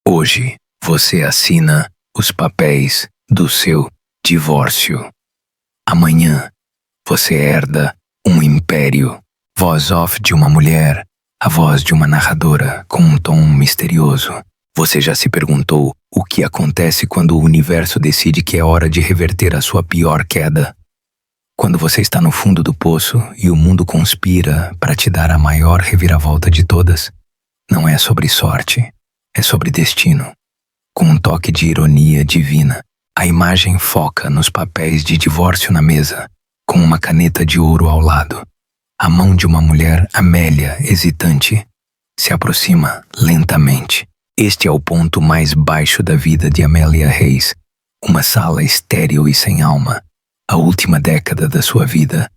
Hoje, você assina os papéis do seu divórcio. Amanhã, você herda um império. Voz off de uma mulher, a voz de uma narradora com um tom misterioso. Você já se perguntou o que acontece quando o universo decide que é hora de reverter a sua pior queda? Quando você está no fundo do poço e o mundo conspira para te dar a maior reviravolta de todas, não é sobre sorte, é sobre destino. Com um toque de ironia divina, a imagem foca nos papéis de divórcio na mesa, com uma caneta de ouro ao lado. A mão de uma mulher, Amélia, hesitante, se aproxima lentamente. Este é o ponto mais baixo da vida de Amélia Reis, uma sala estéril e sem alma, a última década da sua vida,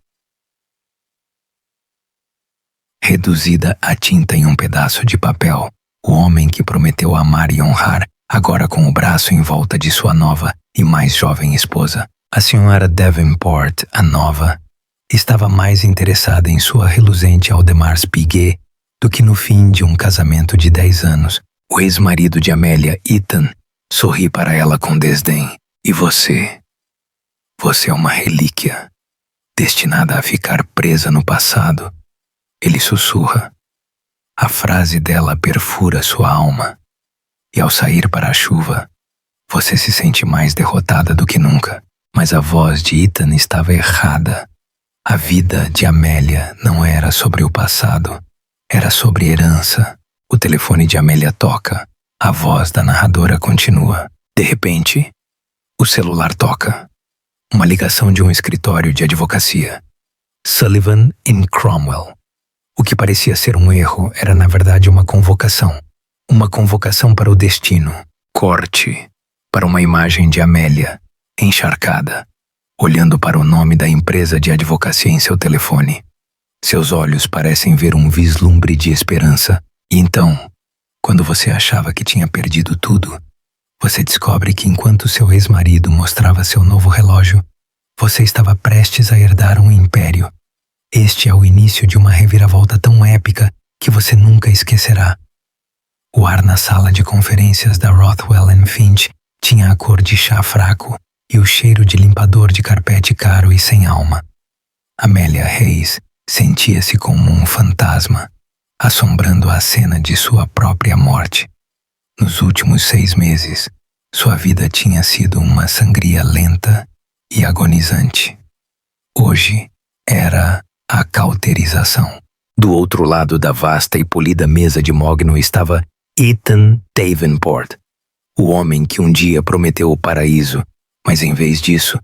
reduzida a tinta em um pedaço de papel. O homem que prometeu amar e honrar, agora com o braço em volta de sua nova e mais jovem esposa. A senhora Davenport, a nova, estava mais interessada em sua reluzente Audemars Piguet do que no fim de um casamento de 10 anos. O ex-marido de Amélia, Ethan, sorri para ela com desdém. E você? Você é uma relíquia, destinada a ficar presa no passado. Ele sussurra. A frase dela perfura sua alma. E ao sair para a chuva, você se sente mais derrotada do que nunca. Mas a voz de Ethan estava errada. A vida de Amélia não era sobre o passado, era sobre herança. O telefone de Amélia toca. A voz da narradora continua. De repente, o celular toca. Uma ligação de um escritório de advocacia. Sullivan & Cromwell. O que parecia ser um erro era na verdade uma convocação. Uma convocação para o destino. Corte para uma imagem de Amélia, encharcada, olhando para o nome da empresa de advocacia em seu telefone. Seus olhos parecem ver um vislumbre de esperança. E então, quando você achava que tinha perdido tudo, você descobre que enquanto seu ex-marido mostrava seu novo relógio, você estava prestes a herdar um império. Este é o início de uma reviravolta tão épica que você nunca esquecerá. O ar na sala de conferências da Rothwell & Finch tinha a cor de chá fraco e o cheiro de limpador de carpete caro e sem alma. Amélia Reis sentia-se como um fantasma, assombrando a cena de sua própria morte. Nos últimos 6 meses, sua vida tinha sido uma sangria lenta e agonizante. Hoje era a cauterização. Do outro lado da vasta e polida mesa de mogno estava Ethan Davenport, o homem que um dia prometeu o paraíso, mas em vez disso,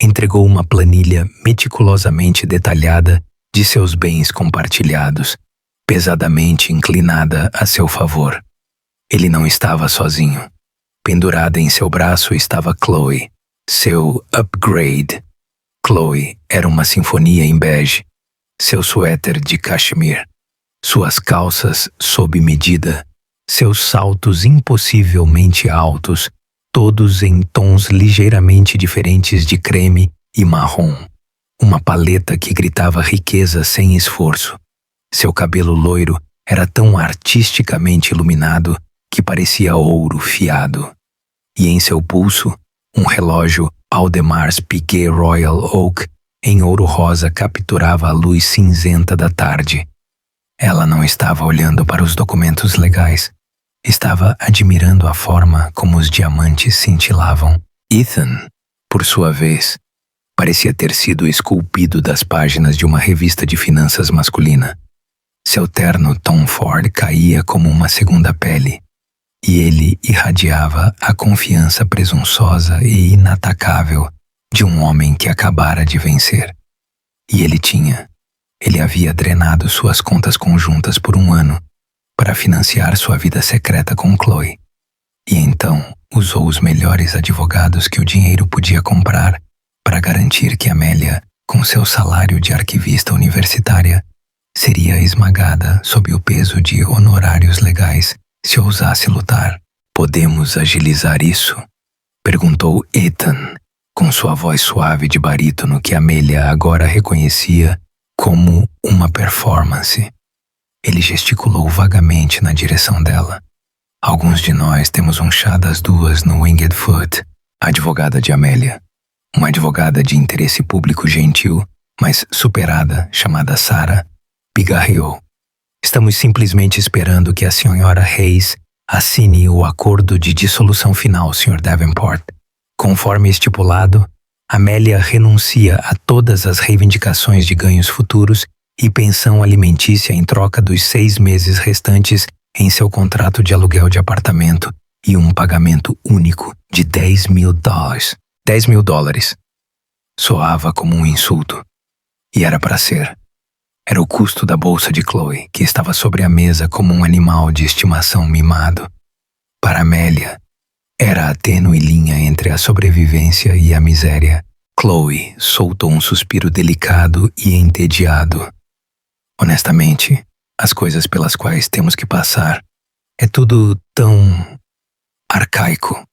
entregou uma planilha meticulosamente detalhada de seus bens compartilhados, pesadamente inclinada a seu favor. Ele não estava sozinho. Pendurada em seu braço estava Chloe, seu upgrade. Chloe era uma sinfonia em bege, seu suéter de cachemir, suas calças sob medida, seus saltos impossivelmente altos, todos em tons ligeiramente diferentes de creme e marrom. Uma paleta que gritava riqueza sem esforço. Seu cabelo loiro era tão artisticamente iluminado que parecia ouro fiado. E em seu pulso, um relógio Audemars Piguet Royal Oak em ouro rosa capturava a luz cinzenta da tarde. Ela não estava olhando para os documentos legais. Estava admirando a forma como os diamantes cintilavam. Ethan, por sua vez, parecia ter sido esculpido das páginas de uma revista de finanças masculina. Seu terno Tom Ford caía como uma segunda pele, e ele irradiava a confiança presunçosa e inatacável de um homem que acabara de vencer. E ele havia drenado suas contas conjuntas por 1 ano para financiar sua vida secreta com Chloe. E então usou os melhores advogados que o dinheiro podia comprar para garantir que Amélia, com seu salário de arquivista universitária, seria esmagada sob o peso de honorários legais se ousasse lutar. Podemos agilizar isso? Perguntou Ethan, com sua voz suave de barítono que Amélia agora reconhecia como uma performance. Ele gesticulou vagamente na direção dela. Alguns de nós temos um chá das duas no Winged Foot. A advogada de Amélia. Uma advogada de interesse público gentil, mas superada, chamada Sarah, pigarreou. Estamos simplesmente esperando que a senhora Hayes assine o acordo de dissolução final, Sr. Davenport. Conforme estipulado, Amélia renuncia a todas as reivindicações de ganhos futuros e pensão alimentícia em troca dos 6 meses restantes em seu contrato de aluguel de apartamento e um pagamento único de $10.000. $10.000. Soava como um insulto. E era para ser. Era o custo da bolsa de Chloe, que estava sobre a mesa como um animal de estimação mimado. Para Amélia, era a tênue linha entre a sobrevivência e a miséria. Chloe soltou um suspiro delicado e entediado. Honestamente, as coisas pelas quais temos que passar é tudo tão arcaico.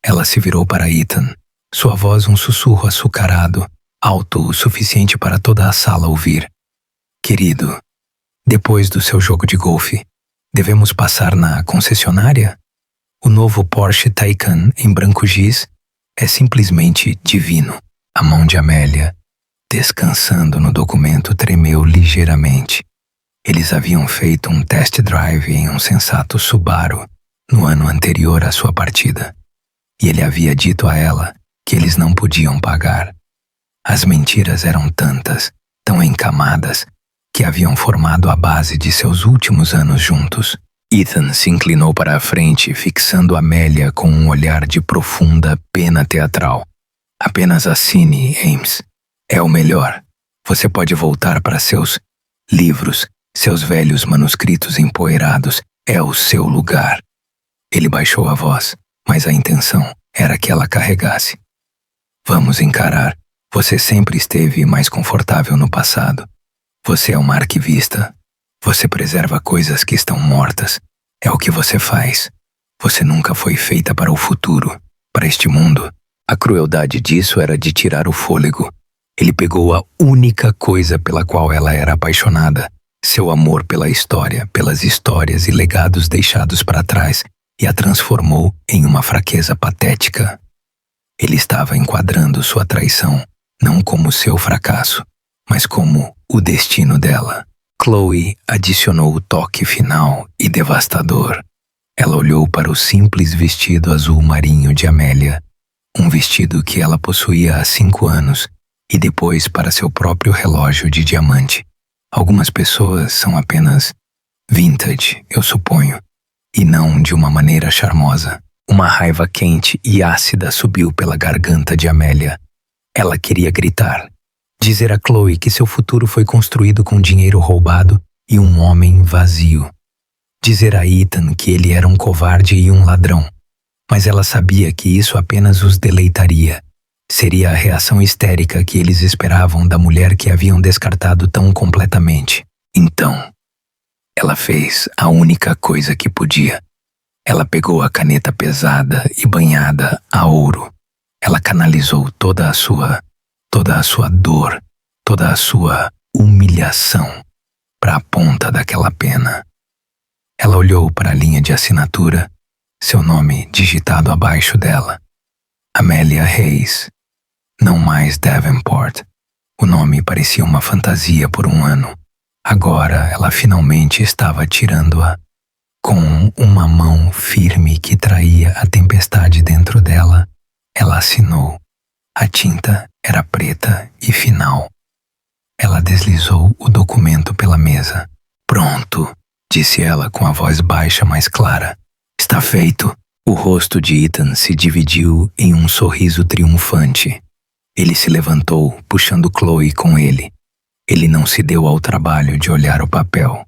Ela se virou para Ethan, sua voz um sussurro açucarado, alto o suficiente para toda a sala ouvir. Querido, depois do seu jogo de golfe, devemos passar na concessionária? O novo Porsche Taycan em branco giz é simplesmente divino. A mão de Amélia, descansando no documento, tremeu ligeiramente. Eles haviam feito um test drive em um sensato Subaru no ano anterior à sua partida, e ele havia dito a ela que eles não podiam pagar. As mentiras eram tantas, tão encamadas, que haviam formado a base de seus últimos anos juntos. Ethan se inclinou para a frente, fixando Amélia com um olhar de profunda pena teatral. Apenas assine, Ames. É o melhor. Você pode voltar para seus livros, seus velhos manuscritos empoeirados. É o seu lugar. Ele baixou a voz, mas a intenção era que ela carregasse. Vamos encarar. Você sempre esteve mais confortável no passado. Você é uma arquivista. Você preserva coisas que estão mortas. É o que você faz. Você nunca foi feita para o futuro, para este mundo. A crueldade disso era de tirar o fôlego. Ele pegou a única coisa pela qual ela era apaixonada, seu amor pela história, pelas histórias e legados deixados para trás, e a transformou em uma fraqueza patética. Ele estava enquadrando sua traição, não como seu fracasso, mas como o destino dela. Chloe adicionou o toque final e devastador. Ela olhou para o simples vestido azul marinho de Amélia, um vestido que ela possuía há 5 anos, e depois para seu próprio relógio de diamante. Algumas pessoas são apenas vintage, eu suponho, e não de uma maneira charmosa. Uma raiva quente e ácida subiu pela garganta de Amélia. Ela queria gritar. Dizer a Chloe que seu futuro foi construído com dinheiro roubado e um homem vazio. Dizer a Ethan que ele era um covarde e um ladrão. Mas ela sabia que isso apenas os deleitaria. Seria a reação histérica que eles esperavam da mulher que haviam descartado tão completamente. Então, ela fez a única coisa que podia. Ela pegou a caneta pesada e banhada a ouro. Ela canalizou toda a sua dor, toda a sua humilhação para a ponta daquela pena. Ela olhou para a linha de assinatura, seu nome digitado abaixo dela. Amélia Hayes, não mais Davenport. O nome parecia uma fantasia por um ano. Agora ela finalmente estava tirando-a. Com uma mão firme que traía a tempestade dentro dela, ela assinou. A tinta era preta e final. Ela deslizou o documento pela mesa. Pronto, disse ela com a voz baixa mais clara. Está feito. O rosto de Ethan se dividiu em um sorriso triunfante. Ele se levantou, puxando Chloe com ele. Ele não se deu ao trabalho de olhar o papel.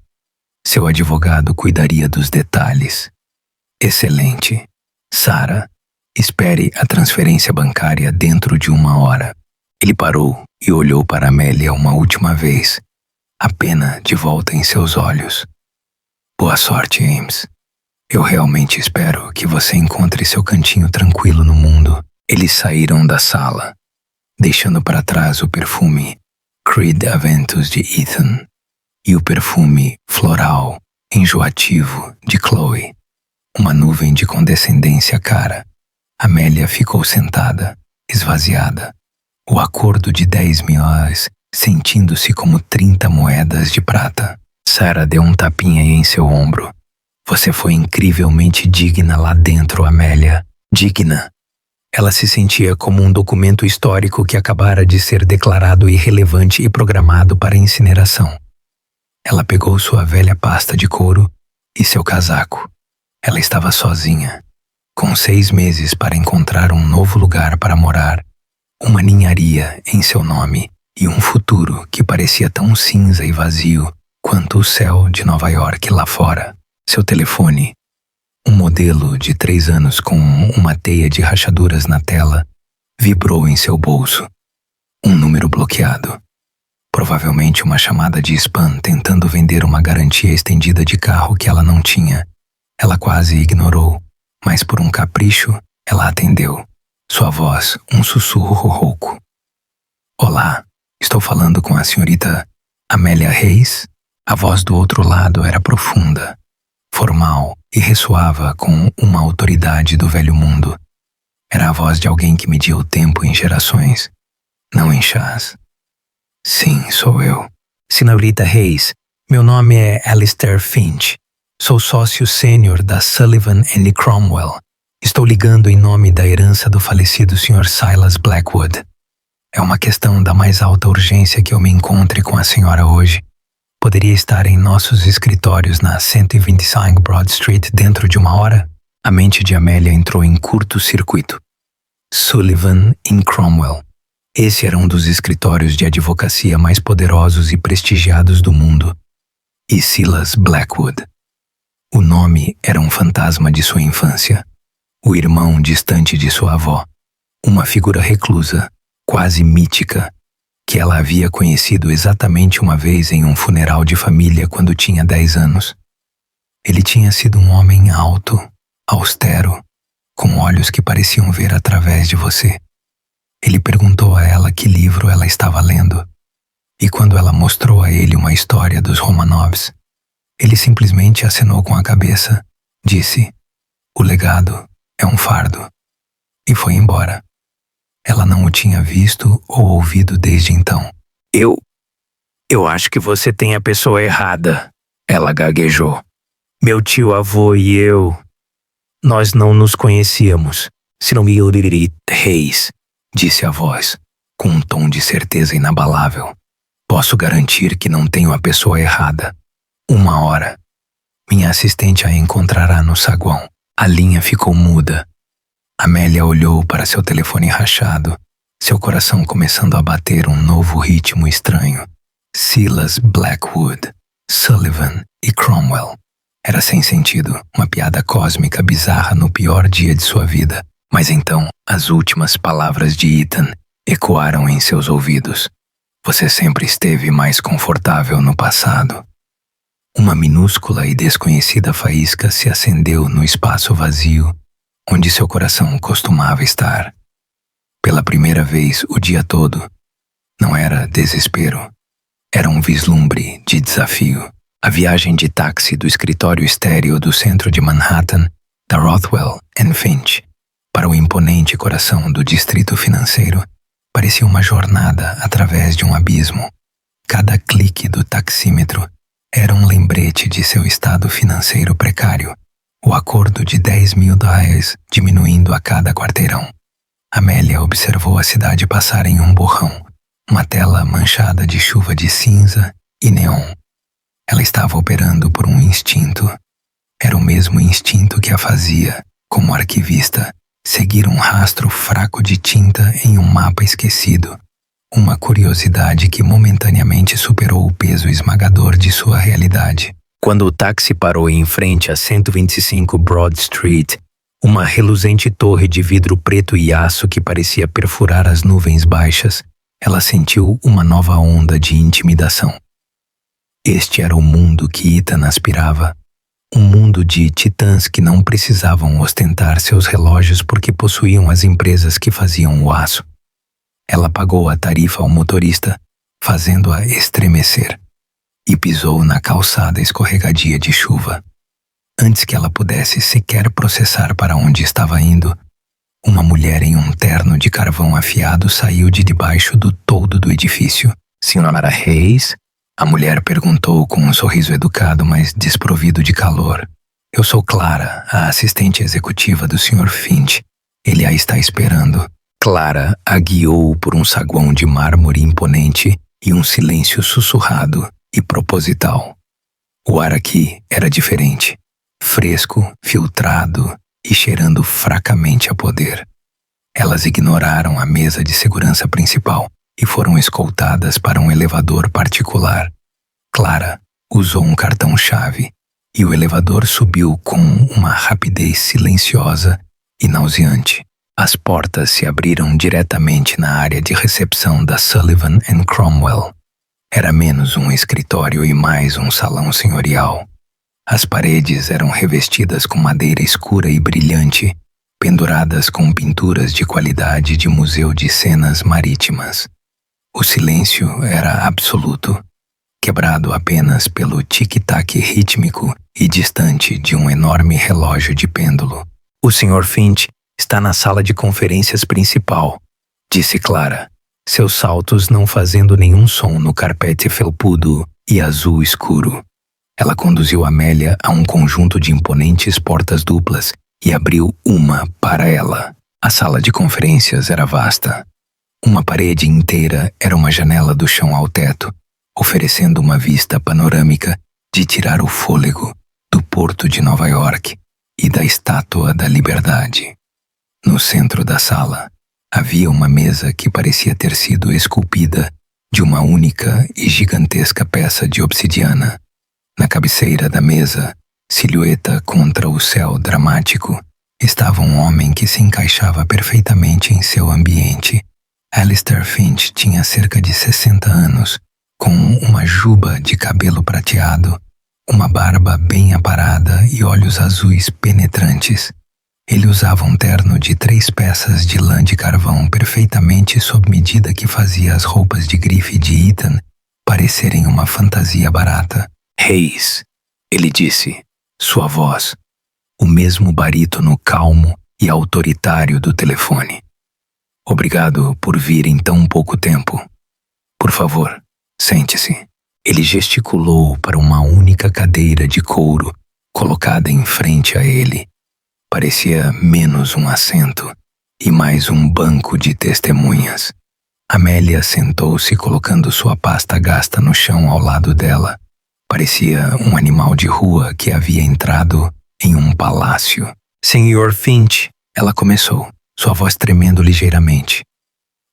Seu advogado cuidaria dos detalhes. Excelente. Sarah, espere a transferência bancária dentro de 1 hora. Ele parou e olhou para Amélia uma última vez, a pena de volta em seus olhos. Boa sorte, Ames. Eu realmente espero que você encontre seu cantinho tranquilo no mundo. Eles saíram da sala, deixando para trás o perfume Creed Aventus de Ethan e o perfume floral, enjoativo de Chloe. uma nuvem de condescendência cara. Amélia ficou sentada, esvaziada. O acordo de 10 mil reais, sentindo-se como 30 moedas de prata. Sarah deu um tapinha em seu ombro. Você foi incrivelmente digna lá dentro, Amélia. Digna. Ela se sentia como um documento histórico que acabara de ser declarado irrelevante e programado para incineração. Ela pegou sua velha pasta de couro e seu casaco. Ela estava sozinha, com 6 meses para encontrar um novo lugar para morar, uma ninharia em seu nome e um futuro que parecia tão cinza e vazio quanto o céu de Nova York lá fora. Seu telefone, um modelo de 3 anos com uma teia de rachaduras na tela, vibrou em seu bolso. Um número bloqueado. Provavelmente uma chamada de spam tentando vender uma garantia estendida de carro que ela não tinha. Ela quase ignorou, mas por um capricho, ela atendeu. Sua voz, um sussurro rouco. Olá, estou falando com a senhorita Amélia Reis? A voz do outro lado era profunda, formal e ressoava com uma autoridade do velho mundo. Era a voz de alguém que media o tempo em gerações, não em chás. Sim, sou eu. Senhorita Reis, meu nome é Alistair Finch. Sou sócio sênior da Sullivan & Cromwell. Estou ligando em nome da herança do falecido Sr. Silas Blackwood. É uma questão da mais alta urgência que eu me encontre com a senhora hoje. Poderia estar em nossos escritórios na 125 Broad Street dentro de 1 hora? A mente de Amélia entrou em curto-circuito. Sullivan & Cromwell. Esse era um dos escritórios de advocacia mais poderosos e prestigiados do mundo. E Silas Blackwood. O nome era um fantasma de sua infância. O irmão distante de sua avó. Uma figura reclusa, quase mítica, que ela havia conhecido exatamente uma vez em um funeral de família quando tinha 10 anos. Ele tinha sido um homem alto, austero, com olhos que pareciam ver através de você. Ele perguntou a ela que livro ela estava lendo, e quando ela mostrou a ele uma história dos Romanovs, ele simplesmente acenou com a cabeça, disse, "O legado é um fardo", e foi embora. Ela não o tinha visto ou ouvido desde então. Eu acho que você tem a pessoa errada", ela gaguejou. "Meu tio-avô e eu, nós não nos conhecíamos. Senhorita Reis", disse a voz, com um tom de certeza inabalável. "Posso garantir que não tenho a pessoa errada. 1 hora. Minha assistente a encontrará no saguão." A linha ficou muda. Amélia olhou para seu telefone rachado, seu coração começando a bater um novo ritmo estranho. Silas Blackwood, Sullivan e Cromwell. Era sem sentido, uma piada cósmica bizarra no pior dia de sua vida. Mas então, as últimas palavras de Ethan ecoaram em seus ouvidos. "Você sempre esteve mais confortável no passado." Uma minúscula e desconhecida faísca se acendeu no espaço vazio onde seu coração costumava estar. Pela primeira vez o dia todo, não era desespero. Era um vislumbre de desafio. A viagem de táxi do escritório estéril do centro de Manhattan, da Rothwell & Finch, para o imponente coração do distrito financeiro, parecia uma jornada através de um abismo. Cada clique do taxímetro era um lembrete de seu estado financeiro precário, o acordo de 10 mil dólares diminuindo a cada quarteirão. Amélia observou a cidade passar em um borrão, uma tela manchada de chuva de cinza e neon. Ela estava operando por um instinto. Era o mesmo instinto que a fazia, como arquivista, seguir um rastro fraco de tinta em um mapa esquecido. Uma curiosidade que momentaneamente superou o peso esmagador de sua realidade. Quando o táxi parou em frente a 125 Broad Street, uma reluzente torre de vidro preto e aço que parecia perfurar as nuvens baixas, ela sentiu uma nova onda de intimidação. Este era o mundo que Ethan aspirava. Um mundo de titãs que não precisavam ostentar seus relógios porque possuíam as empresas que faziam o aço. Ela pagou a tarifa ao motorista, fazendo-a estremecer, e pisou na calçada escorregadia de chuva. Antes que ela pudesse sequer processar para onde estava indo, uma mulher em um terno de carvão afiado saiu de debaixo do toldo do edifício. Senhora Hayes? A mulher perguntou com um sorriso educado, mas desprovido de calor. Eu sou Clara, a assistente executiva do Sr. Finch. Ele a está esperando. Clara a guiou por um saguão de mármore imponente e um silêncio sussurrado e proposital. O ar aqui era diferente, fresco, filtrado e cheirando fracamente a poder. Elas ignoraram a mesa de segurança principal e foram escoltadas para um elevador particular. Clara usou um cartão-chave e o elevador subiu com uma rapidez silenciosa e nauseante. As portas se abriram diretamente na área de recepção da Sullivan & Cromwell. Era menos um escritório e mais um salão senhorial. As paredes eram revestidas com madeira escura e brilhante, penduradas com pinturas de qualidade de museu de cenas marítimas. O silêncio era absoluto, quebrado apenas pelo tic-tac rítmico e distante de um enorme relógio de pêndulo. O Sr. Finch está na sala de conferências principal, disse Clara, seus saltos não fazendo nenhum som no carpete felpudo e azul escuro. Ela conduziu Amélia a um conjunto de imponentes portas duplas e abriu uma para ela. A sala de conferências era vasta. Uma parede inteira era uma janela do chão ao teto, oferecendo uma vista panorâmica de tirar o fôlego do porto de Nova York e da Estátua da Liberdade. No centro da sala, havia uma mesa que parecia ter sido esculpida de uma única e gigantesca peça de obsidiana. Na cabeceira da mesa, silhueta contra o céu dramático, estava um homem que se encaixava perfeitamente em seu ambiente. Alistair Finch tinha cerca de 60 anos, com uma juba de cabelo prateado, uma barba bem aparada e olhos azuis penetrantes. Ele usava um terno de 3 peças de lã de carvão perfeitamente sob medida que fazia as roupas de grife de Ethan parecerem uma fantasia barata. Hayes, ele disse, sua voz, o mesmo barítono calmo e autoritário do telefone. Obrigado por vir em tão pouco tempo. Por favor, sente-se. Ele gesticulou para uma única cadeira de couro colocada em frente a ele. Parecia menos um assento e mais um banco de testemunhas. Amélia sentou-se colocando sua pasta gasta no chão ao lado dela. Parecia um animal de rua que havia entrado em um palácio. Sr. Finch, ela começou, sua voz tremendo ligeiramente.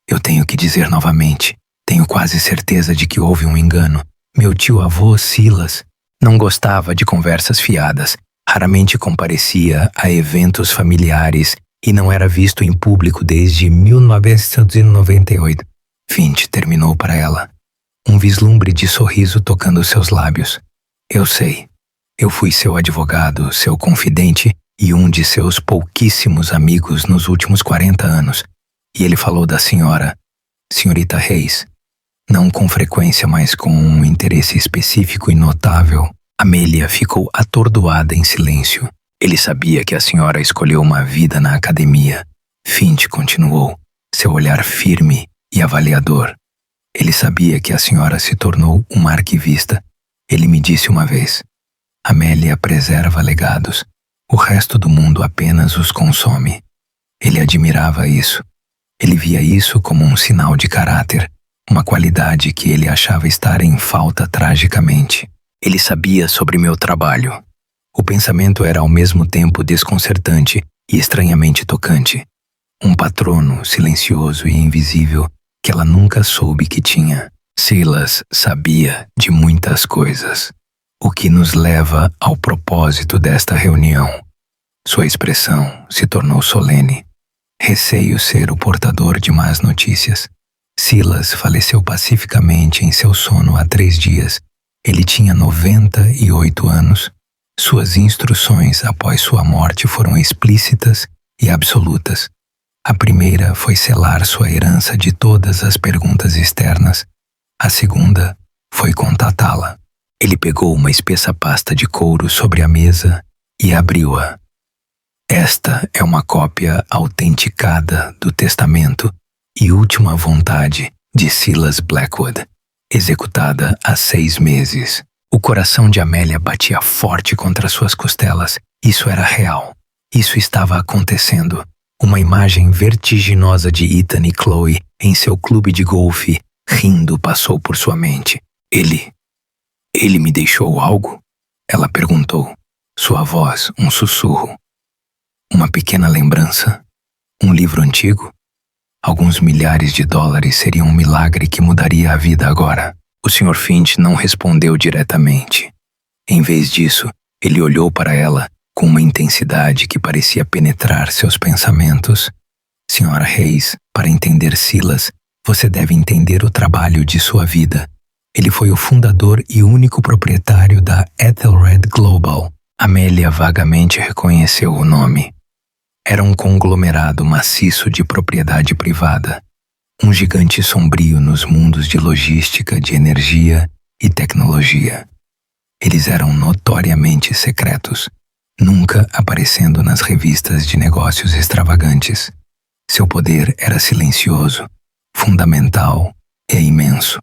Eu tenho que dizer novamente, tenho quase certeza de que houve um engano. Meu tio-avô, Silas, não gostava de conversas fiadas. Raramente comparecia a eventos familiares e não era visto em público desde 1998. Finch terminou para ela, um vislumbre de sorriso tocando seus lábios. Eu sei. Eu fui seu advogado, seu confidente e um de seus pouquíssimos amigos nos últimos 40 anos. E ele falou da senhorita Hayes. Não com frequência, mas com um interesse específico e notável. Amélia ficou atordoada em silêncio. Ele sabia que a senhora escolheu uma vida na academia. Finch continuou, seu olhar firme e avaliador. Ele sabia que a senhora se tornou uma arquivista. Ele me disse uma vez, Amélia preserva legados. O resto do mundo apenas os consome. Ele admirava isso. Ele via isso como um sinal de caráter, uma qualidade que ele achava estar em falta tragicamente. Ele sabia sobre meu trabalho. O pensamento era ao mesmo tempo desconcertante e estranhamente tocante. Um patrono silencioso e invisível que ela nunca soube que tinha. Silas sabia de muitas coisas. O que nos leva ao propósito desta reunião. Sua expressão se tornou solene. Receio ser o portador de más notícias. Silas faleceu pacificamente em seu sono há 3 dias. Ele tinha 98 anos. Suas instruções após sua morte foram explícitas e absolutas. A primeira foi selar sua herança de todas as perguntas externas. A segunda foi contatá-la. Ele pegou uma espessa pasta de couro sobre a mesa e abriu-a. Esta é uma cópia autenticada do testamento e última vontade de Silas Blackwood, executada há 6 meses. O coração de Amélia batia forte contra suas costelas. Isso era real. Isso estava acontecendo. Uma imagem vertiginosa de Ethan e Chloe em seu clube de golfe, rindo, passou por sua mente. Ele me deixou algo? Ela perguntou. Sua voz, um sussurro. Uma pequena lembrança? Um livro antigo? Alguns milhares de dólares seriam um milagre que mudaria a vida agora. O Sr. Finch não respondeu diretamente. Em vez disso, ele olhou para ela com uma intensidade que parecia penetrar seus pensamentos. Sra. Hayes, para entender Silas, você deve entender o trabalho de sua vida. Ele foi o fundador e único proprietário da Ethelred Global. Amélia vagamente reconheceu o nome. Era um conglomerado maciço de propriedade privada, um gigante sombrio nos mundos de logística, de energia e tecnologia. Eles eram notoriamente secretos, nunca aparecendo nas revistas de negócios extravagantes. Seu poder era silencioso, fundamental e imenso.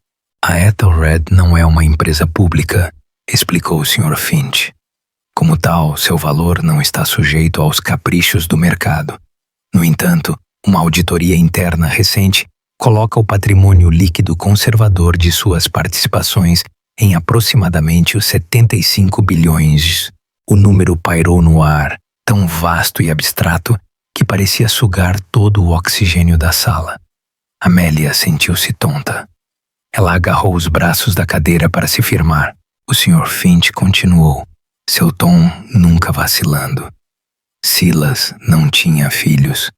A Ethelred não é uma empresa pública, explicou o Sr. Finch. Como tal, seu valor não está sujeito aos caprichos do mercado. No entanto, uma auditoria interna recente coloca o patrimônio líquido conservador de suas participações em aproximadamente os 75 bilhões. O número pairou no ar, tão vasto e abstrato que parecia sugar todo o oxigênio da sala. Amélia sentiu-se tonta. Ela agarrou os braços da cadeira para se firmar. O Sr. Finch continuou, seu tom nunca vacilando. Silas não tinha filhos.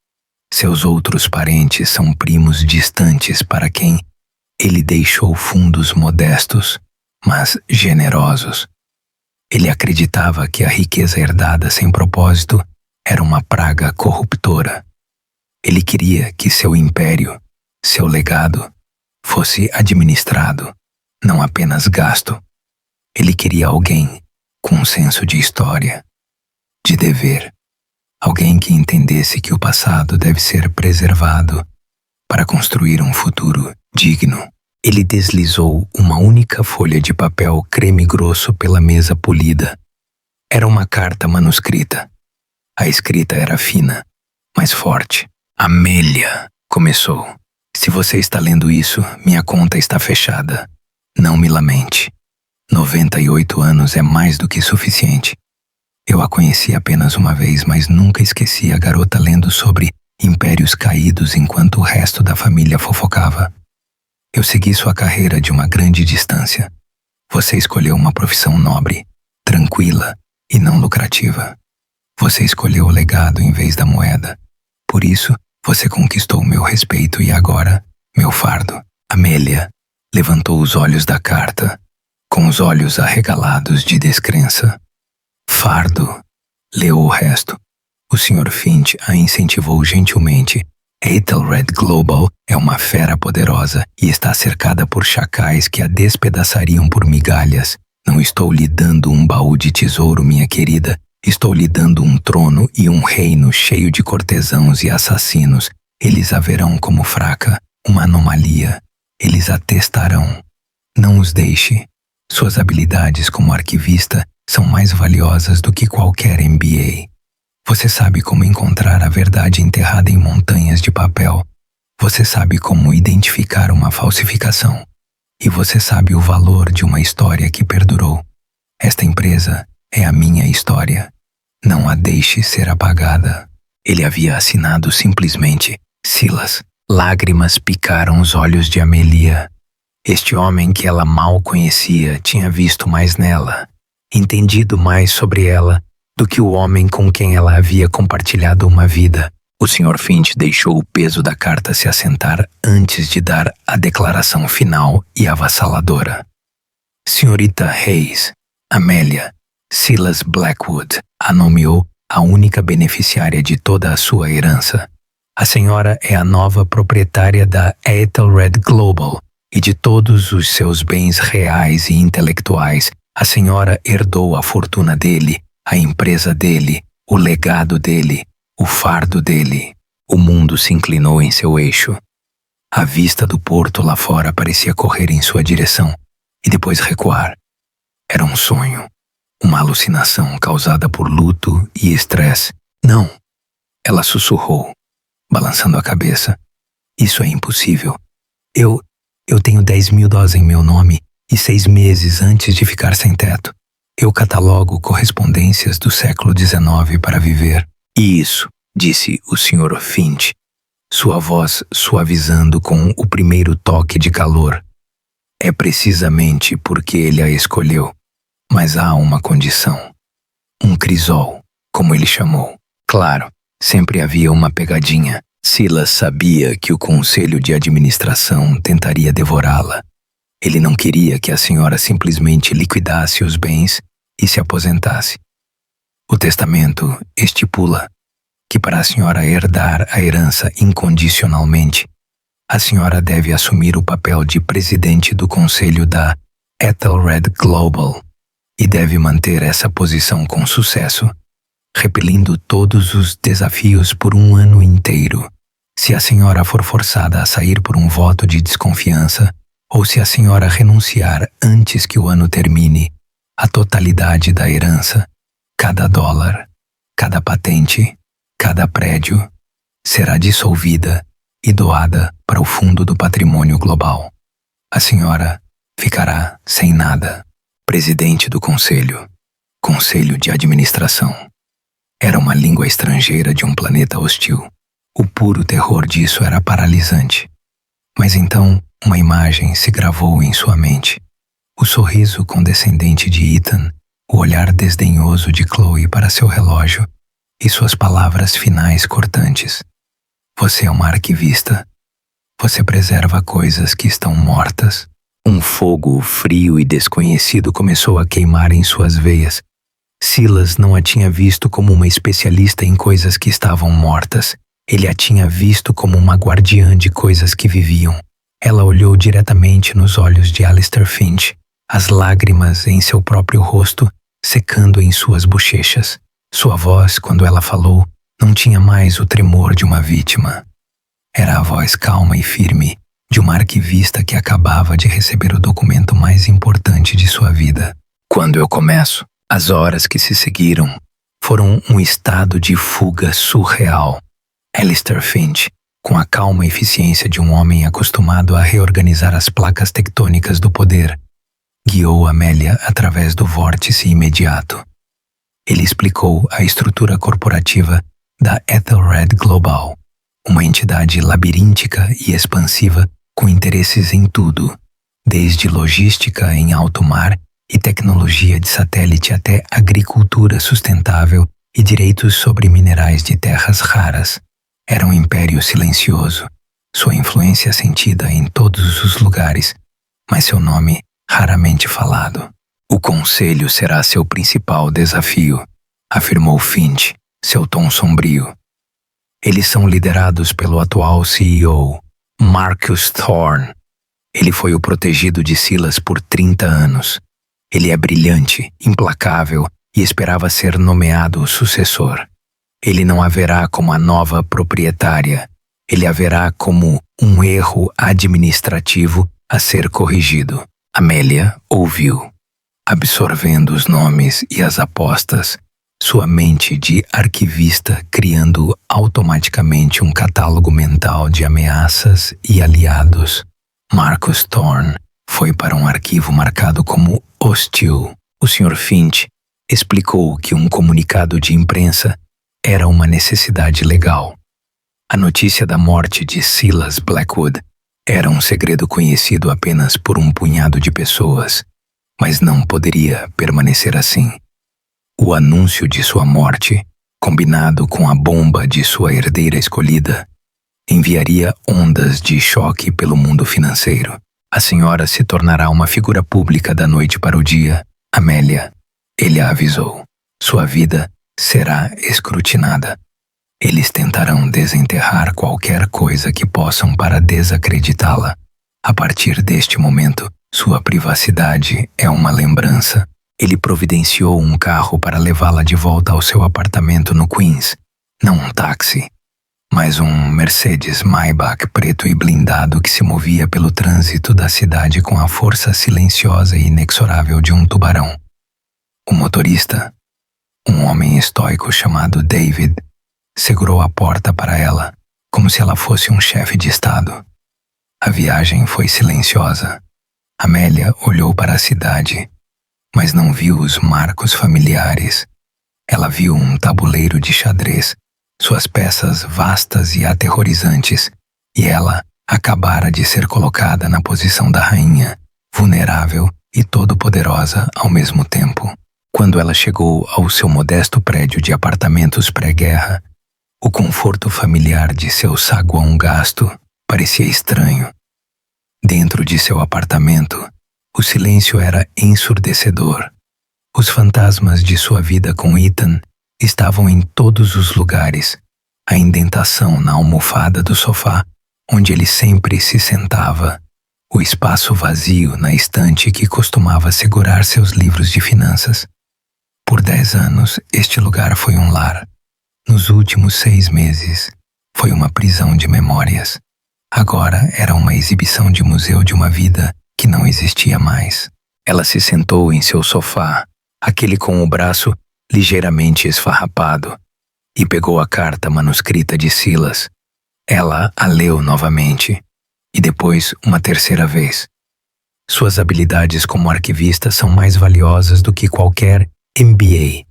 Seus outros parentes são primos distantes para quem ele deixou fundos modestos, mas generosos. Ele acreditava que a riqueza herdada sem propósito era uma praga corruptora. Ele queria que seu império, seu legado, fosse administrado, não apenas gasto. Ele queria alguém com um senso de história, de dever. Alguém que entendesse que o passado deve ser preservado para construir um futuro digno. Ele deslizou uma única folha de papel creme grosso pela mesa polida. Era uma carta manuscrita. A escrita era fina, mas forte. Amélia, começou. Se você está lendo isso, minha conta está fechada. Não me lamente. 98 anos é mais do que suficiente. Eu a conheci apenas uma vez, mas nunca esqueci a garota lendo sobre impérios caídos enquanto o resto da família fofocava. Eu segui sua carreira de uma grande distância. Você escolheu uma profissão nobre, tranquila e não lucrativa. Você escolheu o legado em vez da moeda. Por isso, você conquistou meu respeito e agora, meu fardo. Amélia levantou os olhos da carta, com os olhos arregalados de descrença. Fardo. Leu o resto. O Sr. Finch a incentivou gentilmente. Ethelred Global é uma fera poderosa e está cercada por chacais que a despedaçariam por migalhas. Não estou lhe dando um baú de tesouro, minha querida. Estou lhe dando um trono e um reino cheio de cortesãos e assassinos. Eles a verão como fraca, uma anomalia. Eles a testarão. Não os deixe. Suas habilidades como arquivista são mais valiosas do que qualquer MBA. Você sabe como encontrar a verdade enterrada em montanhas de papel. Você sabe como identificar uma falsificação. E você sabe o valor de uma história que perdurou. Esta empresa é a minha história. Não a deixe ser apagada. Ele havia assinado simplesmente Silas. Lágrimas picaram os olhos de Amélia. Este homem que ela mal conhecia tinha visto mais nela, entendido mais sobre ela do que o homem com quem ela havia compartilhado uma vida. O Sr. Finch deixou o peso da carta se assentar antes de dar a declaração final e avassaladora. Senhorita Hayes, Amélia, Silas Blackwood a nomeou a única beneficiária de toda a sua herança. A senhora é a nova proprietária da Ethelred Global e de todos os seus bens reais e intelectuais. A senhora herdou a fortuna dele a empresa dele, o legado dele, o fardo dele. O mundo se inclinou em seu eixo. A vista do porto lá fora parecia correr em sua direção e depois recuar. Era um sonho, uma alucinação causada por luto e estresse. Não, ela sussurrou, balançando a cabeça. Isso é impossível. Eu tenho 10 mil dólares em meu nome e 6 meses antes de ficar sem teto. Eu catalogo correspondências do século XIX para viver. Isso, disse o Sr. Finch, sua voz suavizando com o primeiro toque de calor. É precisamente porque ele a escolheu. Mas há uma condição. Um crisol, como ele chamou. Claro, sempre havia uma pegadinha. Silas sabia que o conselho de administração tentaria devorá-la. Ele não queria que a senhora simplesmente liquidasse os bens e se aposentasse. O testamento estipula que para a senhora herdar a herança incondicionalmente, a senhora deve assumir o papel de presidente do conselho da Ethelred Global e deve manter essa posição com sucesso, repelindo todos os desafios por um ano inteiro. Se a senhora for forçada a sair por um voto de desconfiança, ou se a senhora renunciar antes que o ano termine, a totalidade da herança, cada dólar, cada patente, cada prédio, será dissolvida e doada para o Fundo do Patrimônio Global. A senhora ficará sem nada. Presidente do Conselho, Conselho de Administração. Era uma língua estrangeira de um planeta hostil. O puro terror disso era paralisante. Mas então, uma imagem se gravou em sua mente. O sorriso condescendente de Ethan, o olhar desdenhoso de Chloe para seu relógio e suas palavras finais cortantes. Você é uma arquivista. Você preserva coisas que estão mortas. Um fogo frio e desconhecido começou a queimar em suas veias. Silas não a tinha visto como uma especialista em coisas que estavam mortas. Ele a tinha visto como uma guardiã de coisas que viviam. Ela olhou diretamente nos olhos de Alistair Finch, as lágrimas em seu próprio rosto secando em suas bochechas. Sua voz, quando ela falou, não tinha mais o tremor de uma vítima. Era a voz calma e firme de uma arquivista que acabava de receber o documento mais importante de sua vida. Quando eu começo, as horas que se seguiram foram um estado de fuga surreal. Alistair Finch, com a calma eficiência de um homem acostumado a reorganizar as placas tectônicas do poder, guiou Amélia através do vórtice imediato. Ele explicou a estrutura corporativa da Ethelred Global, uma entidade labiríntica e expansiva com interesses em tudo, desde logística em alto mar e tecnologia de satélite até agricultura sustentável e direitos sobre minerais de terras raras. Era um império silencioso, sua influência sentida em todos os lugares, mas seu nome raramente falado. O conselho será seu principal desafio, afirmou Finch, seu tom sombrio. Eles são liderados pelo atual CEO, Marcus Thorne. Ele foi o protegido de Silas por 30 anos. Ele é brilhante, implacável e esperava ser nomeado o sucessor. Ele não haverá como a nova proprietária. Ele haverá como um erro administrativo a ser corrigido. Amélia ouviu, absorvendo os nomes e as apostas, sua mente de arquivista criando automaticamente um catálogo mental de ameaças e aliados. Marcus Thorne foi para um arquivo marcado como hostil. O Sr. Finch explicou que um comunicado de imprensa era uma necessidade legal. A notícia da morte de Silas Blackwood era um segredo conhecido apenas por um punhado de pessoas, mas não poderia permanecer assim. O anúncio de sua morte, combinado com a bomba de sua herdeira escolhida, enviaria ondas de choque pelo mundo financeiro. A senhora se tornará uma figura pública da noite para o dia, Amélia. Ele a avisou. Sua vida será escrutinada. Eles tentarão desenterrar qualquer coisa que possam para desacreditá-la. A partir deste momento, sua privacidade é uma lembrança. Ele providenciou um carro para levá-la de volta ao seu apartamento no Queens. Não um táxi, mas um Mercedes Maybach preto e blindado que se movia pelo trânsito da cidade com a força silenciosa e inexorável de um tubarão. O motorista, um homem estoico chamado David, segurou a porta para ela, como se ela fosse um chefe de estado. A viagem foi silenciosa. Amélia olhou para a cidade, mas não viu os marcos familiares. Ela viu um tabuleiro de xadrez, suas peças vastas e aterrorizantes, e ela acabara de ser colocada na posição da rainha, vulnerável e todo-poderosa ao mesmo tempo. Quando ela chegou ao seu modesto prédio de apartamentos pré-guerra, o conforto familiar de seu saguão gasto parecia estranho. Dentro de seu apartamento, o silêncio era ensurdecedor. Os fantasmas de sua vida com Ethan estavam em todos os lugares. A indentação na almofada do sofá, onde ele sempre se sentava. O espaço vazio na estante que costumava segurar seus livros de finanças. Por 10 anos, este lugar foi um lar. Nos últimos 6 meses, foi uma prisão de memórias. Agora era uma exibição de museu de uma vida que não existia mais. Ela se sentou em seu sofá, aquele com o braço ligeiramente esfarrapado, e pegou a carta manuscrita de Silas. Ela a leu novamente, e depois uma terceira vez. Suas habilidades como arquivista são mais valiosas do que qualquer MBA.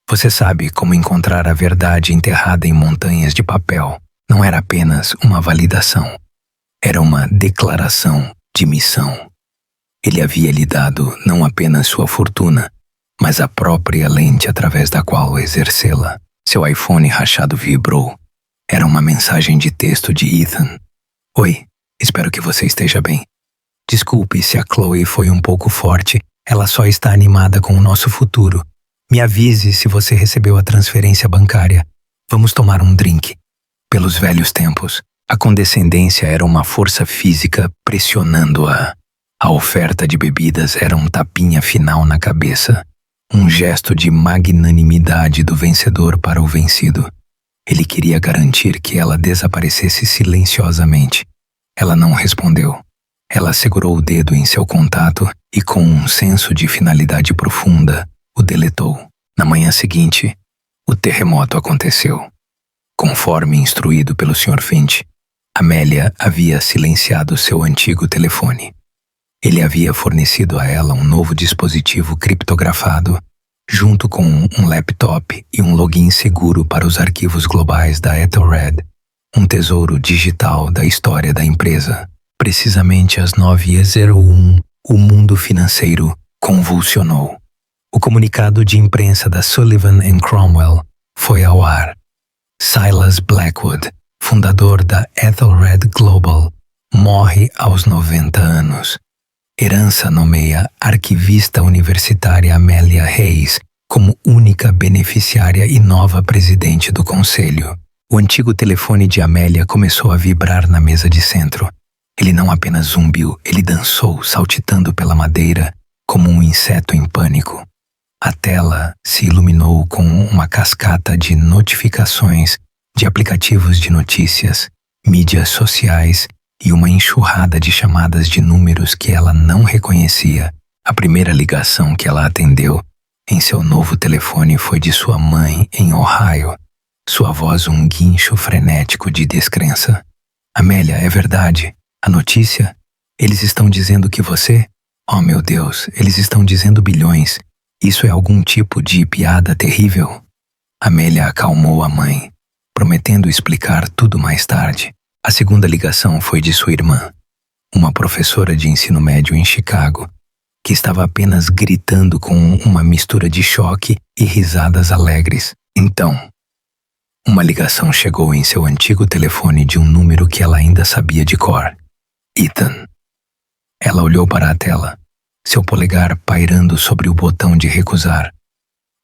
Você sabe como encontrar a verdade enterrada em montanhas de papel. Não era apenas uma validação. Era uma declaração de missão. Ele havia lhe dado não apenas sua fortuna, mas a própria lente através da qual exercê-la. Seu iPhone rachado vibrou. Era uma mensagem de texto de Ethan. Oi, espero que você esteja bem. Desculpe se a Chloe foi um pouco forte, ela só está animada com o nosso futuro. Me avise se você recebeu a transferência bancária. Vamos tomar um drink. Pelos velhos tempos, a condescendência era uma força física pressionando-a. A oferta de bebidas era um tapinha final na cabeça. Um gesto de magnanimidade do vencedor para o vencido. Ele queria garantir que ela desaparecesse silenciosamente. Ela não respondeu. Ela segurou o dedo em seu contato e, com um senso de finalidade profunda, o deletou. Na manhã seguinte, o terremoto aconteceu. Conforme instruído pelo Sr. Finch, Amélia havia silenciado seu antigo telefone. Ele havia fornecido a ela um novo dispositivo criptografado, junto com um laptop e um login seguro para os arquivos globais da Ethelred, um tesouro digital da história da empresa. Precisamente às 9h01, o mundo financeiro convulsionou. O comunicado de imprensa da Sullivan & Cromwell foi ao ar. Silas Blackwood, fundador da Ethelred Global, morre aos 90 anos. Herança nomeia arquivista universitária Amélia Reis como única beneficiária e nova presidente do conselho. O antigo telefone de Amélia começou a vibrar na mesa de centro. Ele não apenas zumbiu, ele dançou, saltitando pela madeira como um inseto em pânico. A tela se iluminou com uma cascata de notificações de aplicativos de notícias, mídias sociais e uma enxurrada de chamadas de números que ela não reconhecia. A primeira ligação que ela atendeu em seu novo telefone foi de sua mãe em Ohio. Sua voz um guincho frenético de descrença. Amélia, é verdade. A notícia? Eles estão dizendo que você... Oh, meu Deus, eles estão dizendo bilhões. Isso é algum tipo de piada terrível? Amélia acalmou a mãe, prometendo explicar tudo mais tarde. A segunda ligação foi de sua irmã, uma professora de ensino médio em Chicago, que estava apenas gritando com uma mistura de choque e risadas alegres. Então, uma ligação chegou em seu antigo telefone de um número que ela ainda sabia de cor. Ethan. Ela olhou para a tela, seu polegar pairando sobre o botão de recusar.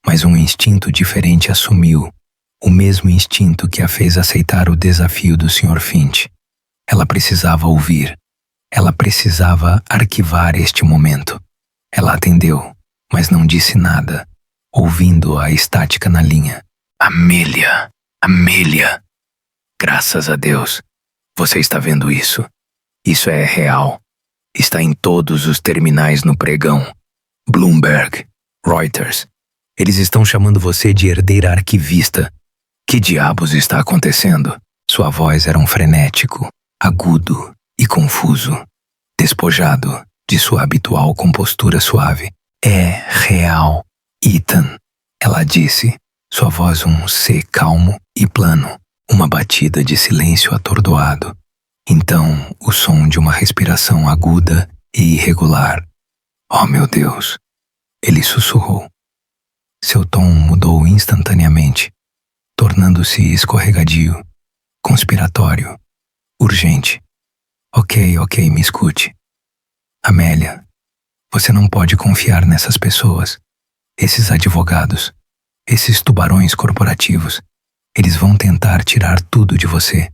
Mas um instinto diferente assumiu, o mesmo instinto que a fez aceitar o desafio do Sr. Finch. Ela precisava ouvir. Ela precisava arquivar este momento. Ela atendeu, mas não disse nada, ouvindo a estática na linha. Amélia, Amélia. Graças a Deus. Você está vendo isso? Isso é real. Está em todos os terminais no pregão. Bloomberg, Reuters. Eles estão chamando você de herdeira arquivista. Que diabos está acontecendo? Sua voz era um frenético, agudo e confuso, despojado de sua habitual compostura suave. É real, Ethan, ela disse, sua voz um C calmo e plano, uma batida de silêncio atordoado. Então, o som de uma respiração aguda e irregular. Oh, meu Deus! Ele sussurrou. Seu tom mudou instantaneamente, tornando-se escorregadio, conspiratório, urgente. Ok, me escute. Amélia, você não pode confiar nessas pessoas, esses advogados, esses tubarões corporativos. Eles vão tentar tirar tudo de você.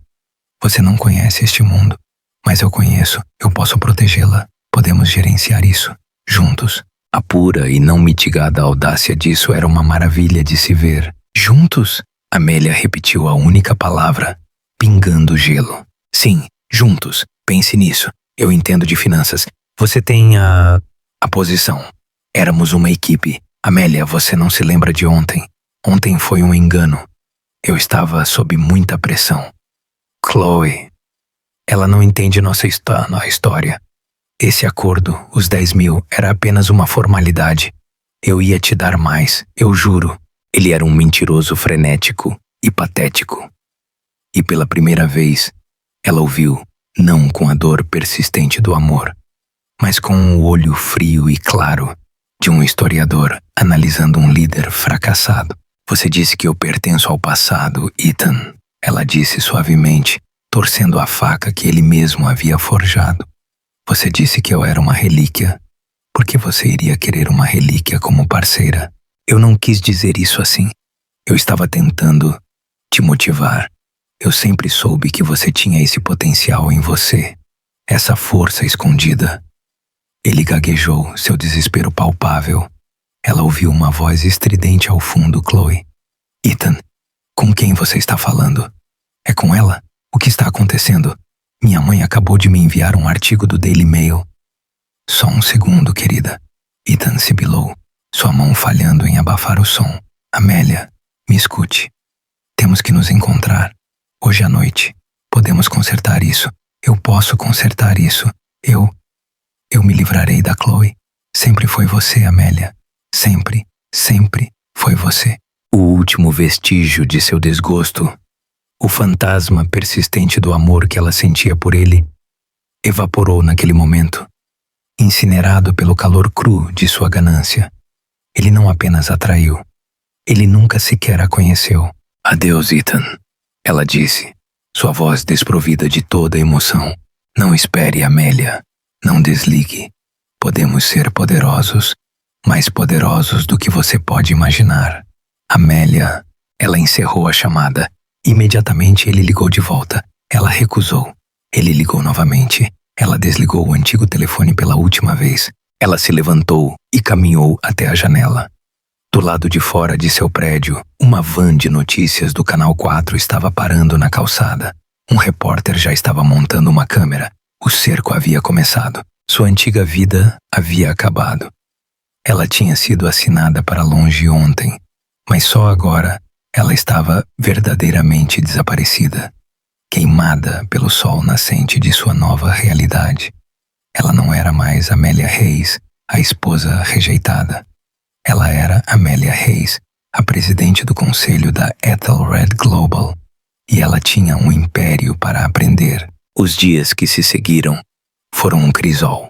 Você não conhece este mundo, mas eu conheço, eu posso protegê-la. Podemos gerenciar isso, juntos. A pura e não mitigada audácia disso era uma maravilha de se ver. Juntos? Amélia repetiu a única palavra, pingando gelo. Sim, juntos. Pense nisso. Eu entendo de finanças. Você tem a posição. Éramos uma equipe. Amélia, você não se lembra de ontem. Ontem foi um engano. Eu estava sob muita pressão. Chloe. Ela não entende nossa história. Esse acordo, os 10 mil, era apenas uma formalidade. Eu ia te dar mais, eu juro. Ele era um mentiroso frenético e patético. E pela primeira vez, ela ouviu, não com a dor persistente do amor, mas com o olho frio e claro de um historiador analisando um líder fracassado. Você disse que eu pertenço ao passado, Ethan, ela disse suavemente, torcendo a faca que ele mesmo havia forjado. Você disse que eu era uma relíquia. Por que você iria querer uma relíquia como parceira? Eu não quis dizer isso assim. Eu estava tentando te motivar. Eu sempre soube que você tinha esse potencial em você, essa força escondida. Ele gaguejou, seu desespero palpável. Ela ouviu uma voz estridente ao fundo, Chloe. Ethan, com quem você está falando? É com ela? O que está acontecendo? Minha mãe acabou de me enviar um artigo do Daily Mail. Só um segundo, querida. Ethan sibilou, sua mão falhando em abafar o som. Amélia, me escute. Temos que nos encontrar. Hoje à noite. Podemos consertar isso. Eu posso consertar isso. Eu me livrarei da Chloe. Sempre foi você, Amélia. Sempre foi você. O último vestígio de seu desgosto, o fantasma persistente do amor que ela sentia por ele, evaporou naquele momento, incinerado pelo calor cru de sua ganância. Ele não apenas a traiu, ele nunca sequer a conheceu. Adeus, Ethan, ela disse, sua voz desprovida de toda emoção. Não espere, Amélia. Não desligue. Podemos ser poderosos, mais poderosos do que você pode imaginar. Amélia. Ela encerrou a chamada. Imediatamente ele ligou de volta. Ela recusou. Ele ligou novamente. Ela desligou o antigo telefone pela última vez. Ela se levantou e caminhou até a janela. Do lado de fora de seu prédio, uma van de notícias do Canal 4 estava parando na calçada. Um repórter já estava montando uma câmera. O cerco havia começado. Sua antiga vida havia acabado. Ela tinha sido assinada para longe ontem, mas só agora ela estava verdadeiramente desaparecida, queimada pelo sol nascente de sua nova realidade. Ela não era mais Amélia Reis, a esposa rejeitada. Ela era Amélia Reis, a presidente do conselho da Ethelred Global, e ela tinha um império para aprender. Os dias que se seguiram foram um crisol.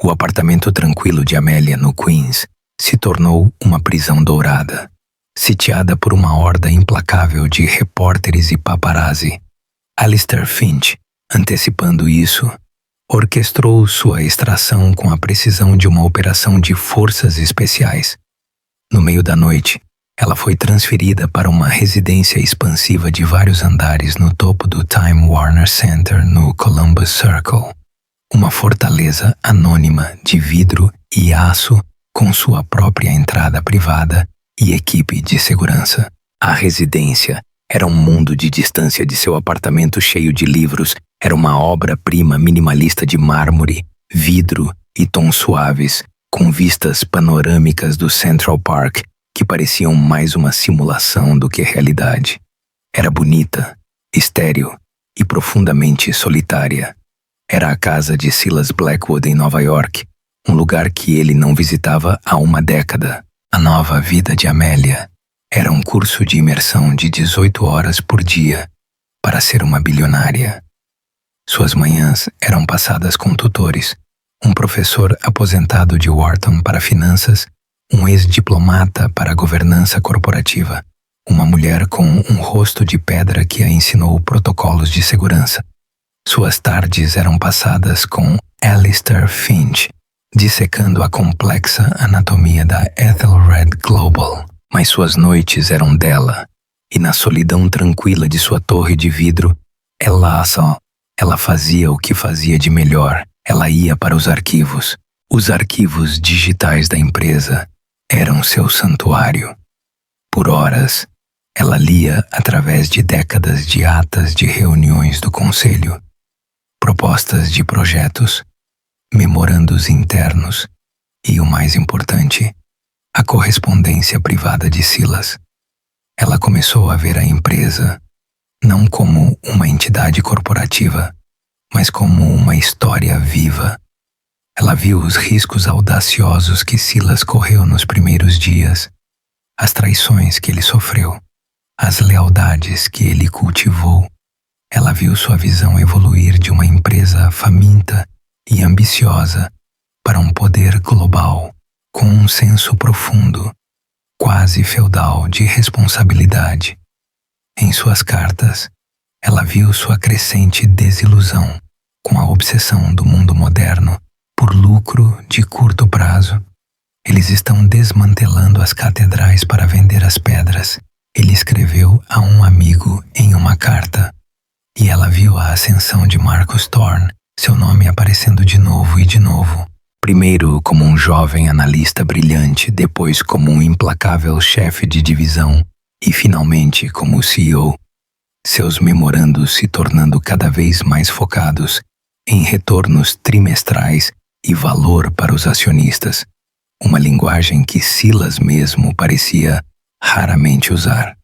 O apartamento tranquilo de Amélia no Queens se tornou uma prisão dourada, sitiada por uma horda implacável de repórteres e paparazzi. Alistair Finch, antecipando isso, orquestrou sua extração com a precisão de uma operação de forças especiais. No meio da noite, ela foi transferida para uma residência expansiva de vários andares no topo do Time Warner Center no Columbus Circle. Uma fortaleza anônima de vidro e aço com sua própria entrada privada e equipe de segurança. A residência era um mundo de distância de seu apartamento cheio de livros. Era uma obra-prima minimalista de mármore, vidro e tons suaves, com vistas panorâmicas do Central Park que pareciam mais uma simulação do que realidade. Era bonita, estéril e profundamente solitária. Era a casa de Silas Blackwood em Nova York, um lugar que ele não visitava há uma década. A nova vida de Amélia era um curso de imersão de 18 horas por dia para ser uma bilionária. Suas manhãs eram passadas com tutores, um professor aposentado de Wharton para finanças, um ex-diplomata para governança corporativa, uma mulher com um rosto de pedra que a ensinou protocolos de segurança. Suas tardes eram passadas com Alistair Finch, dissecando a complexa anatomia da Ethelred Global. Mas suas noites eram dela, e na solidão tranquila de sua torre de vidro, ela fazia o que fazia de melhor. Ela ia para os arquivos. Os arquivos digitais da empresa eram seu santuário. Por horas, ela lia através de décadas de atas de reuniões do conselho, propostas de projetos, memorandos internos e, o mais importante, a correspondência privada de Silas. Ela começou a ver a empresa não como uma entidade corporativa, mas como uma história viva. Ela viu os riscos audaciosos que Silas correu nos primeiros dias, as traições que ele sofreu, as lealdades que ele cultivou. Ela viu sua visão evoluir de uma empresa faminta e ambiciosa para um poder global, com um senso profundo, quase feudal de responsabilidade. Em suas cartas, ela viu sua crescente desilusão com a obsessão do mundo moderno por lucro de curto prazo. Eles estão desmantelando as catedrais para vender as pedras, ele escreveu a um amigo em uma carta. E ela viu a ascensão de Marcus Thorne, seu nome aparecendo de novo e de novo. Primeiro como um jovem analista brilhante, depois como um implacável chefe de divisão e finalmente como CEO. Seus memorandos se tornando cada vez mais focados em retornos trimestrais e valor para os acionistas, uma linguagem que Silas mesmo parecia raramente usar.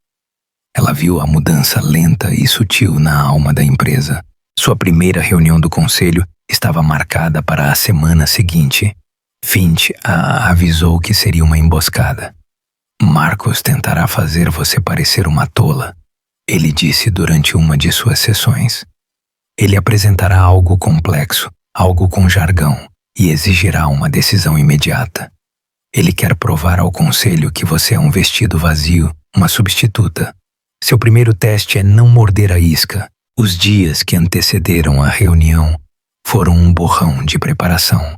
Ela viu a mudança lenta e sutil na alma da empresa. Sua primeira reunião do conselho estava marcada para a semana seguinte. Finch a avisou que seria uma emboscada. Marcus tentará fazer você parecer uma tola, ele disse durante uma de suas sessões. Ele apresentará algo complexo, algo com jargão, e exigirá uma decisão imediata. Ele quer provar ao conselho que você é um vestido vazio, uma substituta. Seu primeiro teste é não morder a isca. Os dias que antecederam a reunião foram um borrão de preparação.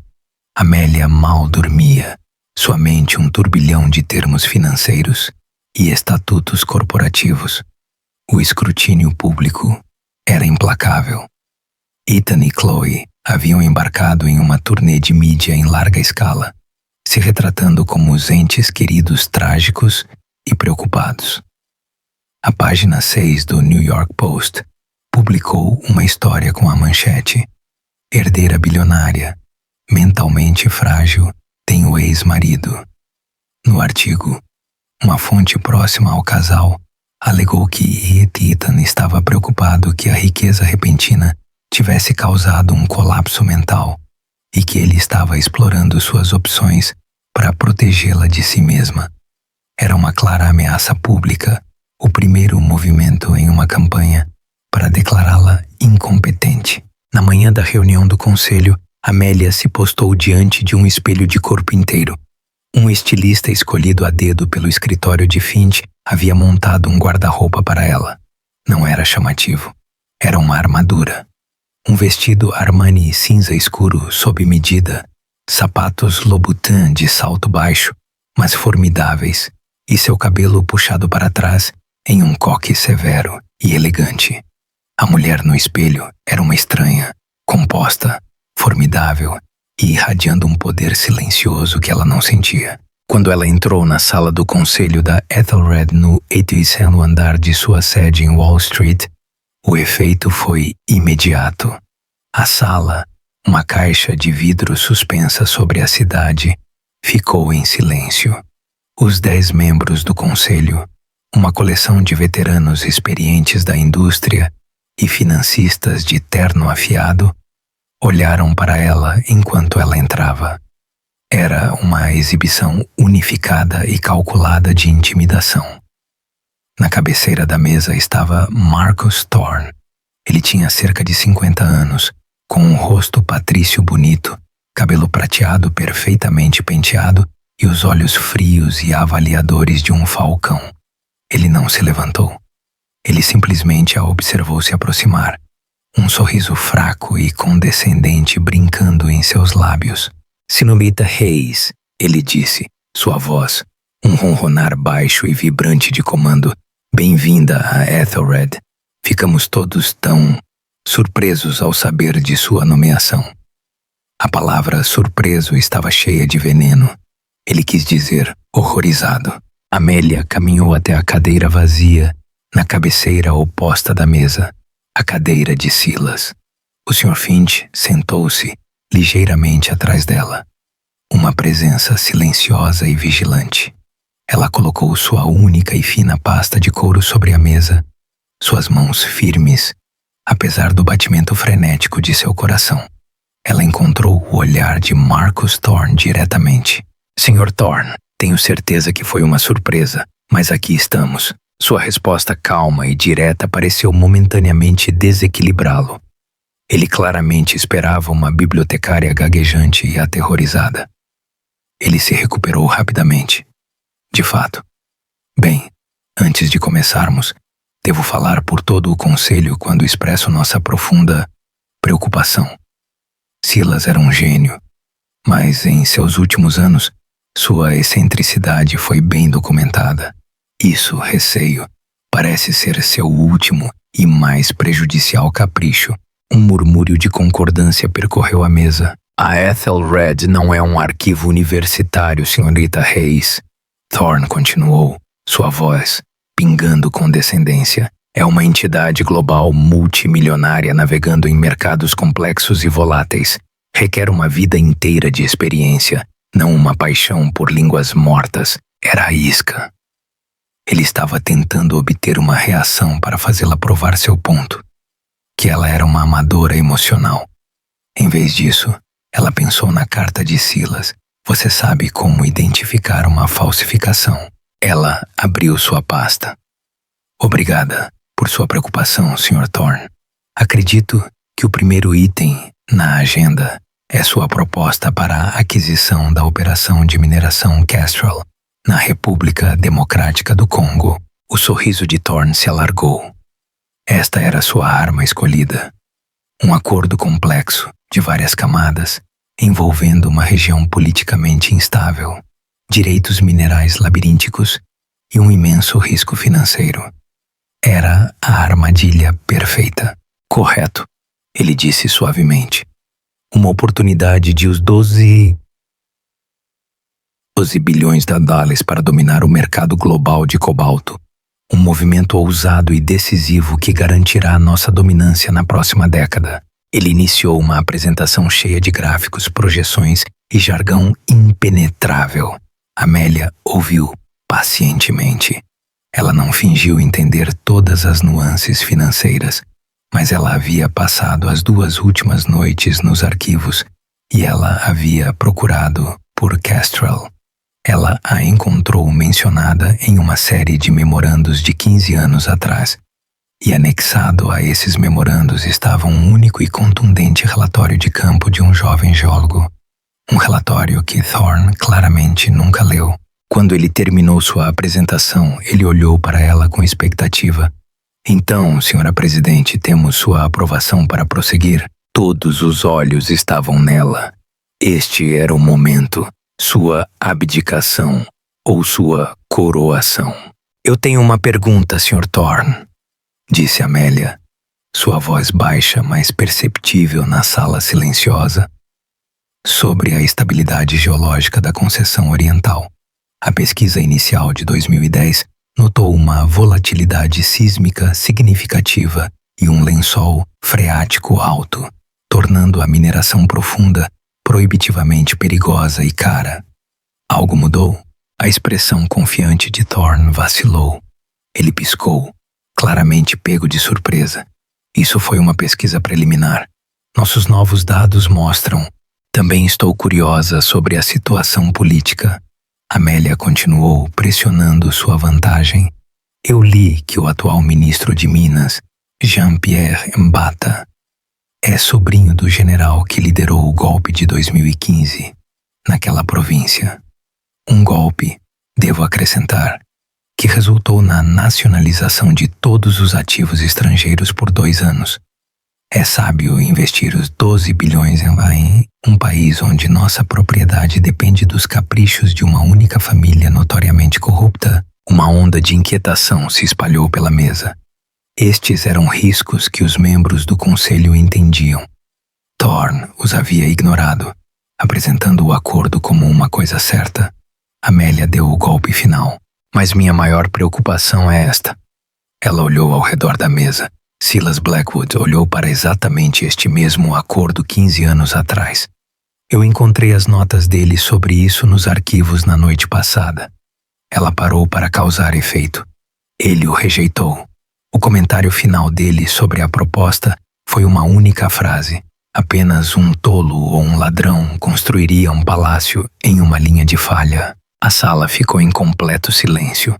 Amélia mal dormia, sua mente um turbilhão de termos financeiros e estatutos corporativos. O escrutínio público era implacável. Ethan e Chloe haviam embarcado em uma turnê de mídia em larga escala, se retratando como os entes queridos trágicos e preocupados. A página 6 do New York Post publicou uma história com a manchete: herdeira bilionária, mentalmente frágil, tem o ex-marido. No artigo, uma fonte próxima ao casal alegou que Ethan estava preocupado que a riqueza repentina tivesse causado um colapso mental e que ele estava explorando suas opções para protegê-la de si mesma. Era uma clara ameaça pública, o primeiro movimento em uma campanha para declará-la incompetente. Na manhã da reunião do conselho, Amélia se postou diante de um espelho de corpo inteiro. Um estilista escolhido a dedo pelo escritório de Finch havia montado um guarda-roupa para ela. Não era chamativo. Era uma armadura. Um vestido Armani cinza escuro sob medida, sapatos Louboutin de salto baixo, mas formidáveis, e seu cabelo puxado para trás em um coque severo e elegante. A mulher no espelho era uma estranha, composta, formidável e irradiando um poder silencioso que ela não sentia. Quando ela entrou na sala do conselho da Ethelred no 80º andar de sua sede em Wall Street, o efeito foi imediato. A sala, uma caixa de vidro suspensa sobre a cidade, ficou em silêncio. Os 10 membros do conselho, uma coleção de veteranos experientes da indústria e financistas de terno afiado, olharam para ela enquanto ela entrava. Era uma exibição unificada e calculada de intimidação. Na cabeceira da mesa estava Marcus Thorne. Ele tinha cerca de 50 anos, com um rosto patrício bonito, cabelo prateado perfeitamente penteado e os olhos frios e avaliadores de um falcão. Ele não se levantou. Ele simplesmente a observou se aproximar, um sorriso fraco e condescendente brincando em seus lábios. Senhorita Hayes, ele disse, sua voz, um ronronar baixo e vibrante de comando. Bem-vinda a Ethelred. Ficamos todos tão surpresos ao saber de sua nomeação. A palavra surpreso estava cheia de veneno. Ele quis dizer horrorizado. Amélia caminhou até a cadeira vazia, na cabeceira oposta da mesa, a cadeira de Silas. O Sr. Finch sentou-se ligeiramente atrás dela, uma presença silenciosa e vigilante. Ela colocou sua única e fina pasta de couro sobre a mesa, suas mãos firmes, apesar do batimento frenético de seu coração. Ela encontrou o olhar de Marcus Thorne diretamente. Sr. Thorne, tenho certeza que foi uma surpresa, mas aqui estamos. Sua resposta calma e direta pareceu momentaneamente desequilibrá-lo. Ele claramente esperava uma bibliotecária gaguejante e aterrorizada. Ele se recuperou rapidamente. De fato. Bem, antes de começarmos, devo falar por todo o conselho quando expresso nossa profunda preocupação. Silas era um gênio, mas em seus últimos anos, sua excentricidade foi bem documentada. Isso, receio, parece ser seu último e mais prejudicial capricho. Um murmúrio de concordância percorreu a mesa. A Ethelred não é um arquivo universitário, senhorita Hayes. Thorne continuou, sua voz pingando condescendência. É uma entidade global multimilionária navegando em mercados complexos e voláteis. Requer uma vida inteira de experiência, não uma paixão por línguas mortas. Era a isca. Ele estava tentando obter uma reação para fazê-la provar seu ponto, que ela era uma amadora emocional. Em vez disso, ela pensou na carta de Silas. Você sabe como identificar uma falsificação. Ela abriu sua pasta. Obrigada por sua preocupação, Sr. Thorne. Acredito que o primeiro item na agenda é sua proposta para a aquisição da operação de mineração Kestrel, na República Democrática do Congo. O sorriso de Thorne se alargou. Esta era sua arma escolhida. Um acordo complexo, de várias camadas, envolvendo uma região politicamente instável, direitos minerais labirínticos e um imenso risco financeiro. Era a armadilha perfeita. Correto, ele disse suavemente. Uma oportunidade de os 12 bilhões de dólares para dominar o mercado global de cobalto. Um movimento ousado e decisivo que garantirá nossa dominância na próxima década. Ele iniciou uma apresentação cheia de gráficos, projeções e jargão impenetrável. Amélia ouviu pacientemente. Ela não fingiu entender todas as nuances financeiras, mas ela havia passado as 2 últimas noites nos arquivos e ela havia procurado por Kestrel. Ela a encontrou mencionada em uma série de memorandos de 15 anos atrás, e anexado a esses memorandos estava um único e contundente relatório de campo de um jovem geólogo. Um relatório que Thorne claramente nunca leu. Quando ele terminou sua apresentação, ele olhou para ela com expectativa. Então, senhora presidente, temos sua aprovação para prosseguir. Todos os olhos estavam nela. Este era o momento. Sua abdicação ou sua coroação. Eu tenho uma pergunta, Sr. Thorne, disse Amélia, sua voz baixa, mas perceptível na sala silenciosa. sobre a estabilidade geológica da concessão oriental. A pesquisa inicial de 2010 notou uma volatilidade sísmica significativa e um lençol freático alto, tornando a mineração profunda proibitivamente perigosa e cara. Algo mudou. A expressão confiante de Thorne vacilou. Ele piscou, claramente pego de surpresa. Isso foi uma pesquisa preliminar. Nossos novos dados mostram. Também estou curiosa sobre a situação política. Amélia continuou pressionando sua vantagem. Eu li que o atual ministro de Minas, Jean-Pierre Mbata, é sobrinho do general que liderou o golpe de 2015 naquela província. Um golpe, devo acrescentar, que resultou na nacionalização de todos os ativos estrangeiros por 2 anos. É sábio investir os 12 bilhões em um país onde nossa propriedade depende dos caprichos de uma única família notoriamente corrupta. Uma onda de inquietação se espalhou pela mesa. Estes eram riscos que os membros do conselho entendiam. Thorne os havia ignorado, apresentando o acordo como uma coisa certa. Amélia deu o golpe final. Mas minha maior preocupação é esta. Ela olhou ao redor da mesa. Silas Blackwood olhou para exatamente este mesmo acordo 15 anos atrás. Eu encontrei as notas dele sobre isso nos arquivos na noite passada. Ela parou para causar efeito. Ele o rejeitou. O comentário final dele sobre a proposta foi uma única frase. Apenas um tolo ou um ladrão construiria um palácio em uma linha de falha. A sala ficou em completo silêncio.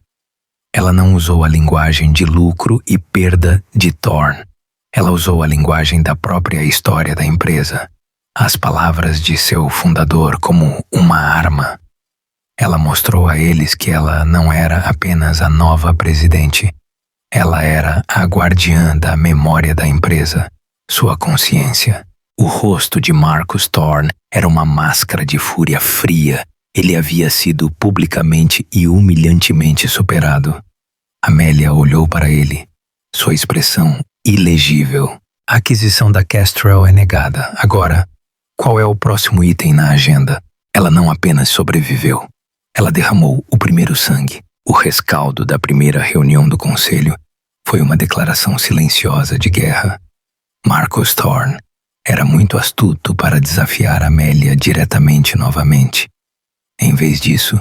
Ela não usou a linguagem de lucro e perda de Thorne. Ela usou a linguagem da própria história da empresa. As palavras de seu fundador como uma arma. Ela mostrou a eles que ela não era apenas a nova presidente. Ela era a guardiã da memória da empresa, sua consciência. O rosto de Marcus Thorne era uma máscara de fúria fria. Ele havia sido publicamente e humilhantemente superado. Amélia olhou para ele, sua expressão ilegível. A aquisição da Kestrel é negada. Agora, qual é o próximo item na agenda? Ela não apenas sobreviveu. Ela derramou o primeiro sangue. O rescaldo da primeira reunião do conselho foi uma declaração silenciosa de guerra. Marcus Thorne era muito astuto para desafiar Amélia diretamente novamente. Em vez disso,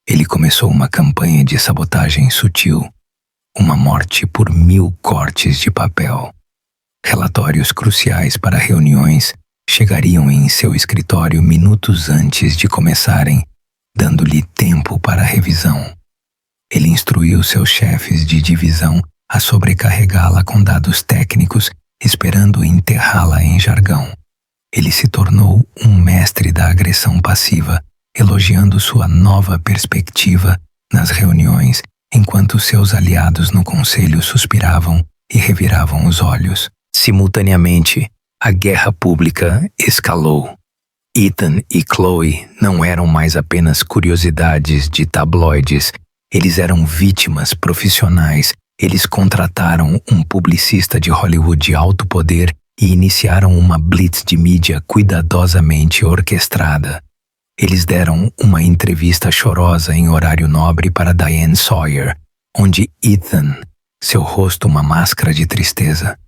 ele começou uma campanha de sabotagem sutil, uma morte por 1000 cortes de papel. Relatórios cruciais para reuniões chegariam em seu escritório minutos antes de começarem, dando-lhe tempo para revisão. Ele instruiu seus chefes de divisão a sobrecarregá-la com dados técnicos, esperando enterrá-la em jargão. Ele se tornou um mestre da agressão passiva, elogiando sua nova perspectiva nas reuniões, enquanto seus aliados no conselho suspiravam e reviravam os olhos. Simultaneamente, a guerra pública escalou. Ethan e Chloe não eram mais apenas curiosidades de tabloides, eles eram vítimas profissionais. Eles contrataram um publicista de Hollywood de alto poder e iniciaram uma blitz de mídia cuidadosamente orquestrada. Eles deram uma entrevista chorosa em horário nobre para Diane Sawyer, onde Ethan, seu rosto uma máscara de tristeza,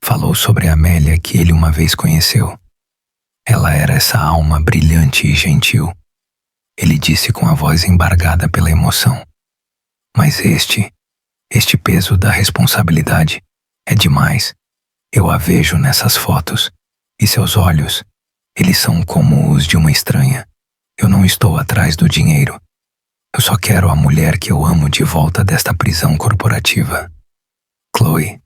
falou sobre a Amélia que ele uma vez conheceu. Ela era essa alma brilhante e gentil. Ele disse com a voz embargada pela emoção. Mas este peso da responsabilidade é demais. Eu a vejo nessas fotos, e seus olhos, eles são como os de uma estranha. Eu não estou atrás do dinheiro. Eu só quero a mulher que eu amo de volta desta prisão corporativa. Chloe,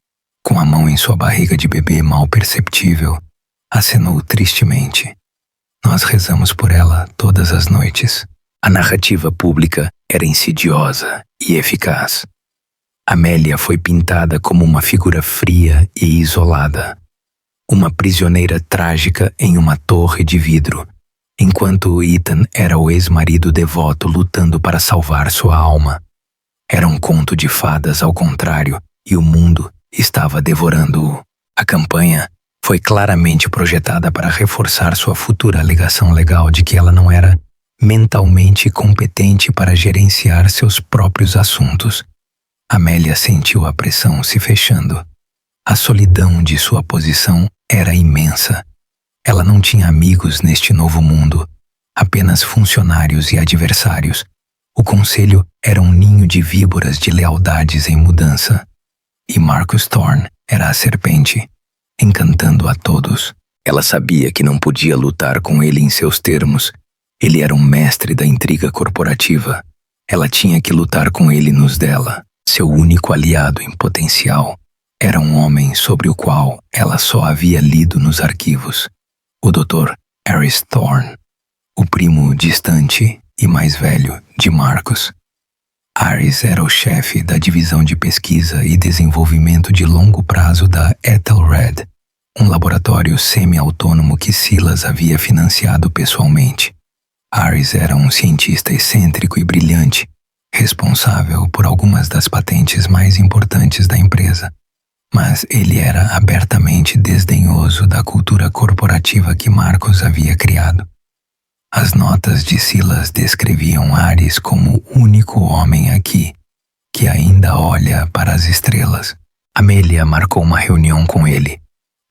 com a mão em sua barriga de bebê mal perceptível, acenou tristemente. Nós rezamos por ela todas as noites. A narrativa pública era insidiosa e eficaz. Amélia foi pintada como uma figura fria e isolada, uma prisioneira trágica em uma torre de vidro, enquanto Ethan era o ex-marido devoto lutando para salvar sua alma. Era um conto de fadas ao contrário, e o mundo estava devorando-o. A campanha foi claramente projetada para reforçar sua futura alegação legal de que ela não era mentalmente competente para gerenciar seus próprios assuntos. Amélia sentiu a pressão se fechando. A solidão de sua posição era imensa. Ela não tinha amigos neste novo mundo, apenas funcionários e adversários. O conselho era um ninho de víboras de lealdades em mudança. E Marcus Thorne era a serpente, encantando a todos. Ela sabia que não podia lutar com ele em seus termos. Ele era um mestre da intriga corporativa. Ela tinha que lutar com ele nos dela. Seu único aliado em potencial era um homem sobre o qual ela só havia lido nos arquivos. O Dr. Aris Thorne, o primo distante e mais velho de Marcus. Aris era o chefe da divisão de pesquisa e desenvolvimento de longo prazo da Ethelred, um laboratório semi-autônomo que Silas havia financiado pessoalmente. Aris era um cientista excêntrico e brilhante, responsável por algumas das patentes mais importantes da empresa. Mas ele era abertamente desdenhoso da cultura corporativa que Marcus havia criado. As notas de Silas descreviam Aris como o único homem aqui que ainda olha para as estrelas. Amelia marcou uma reunião com ele,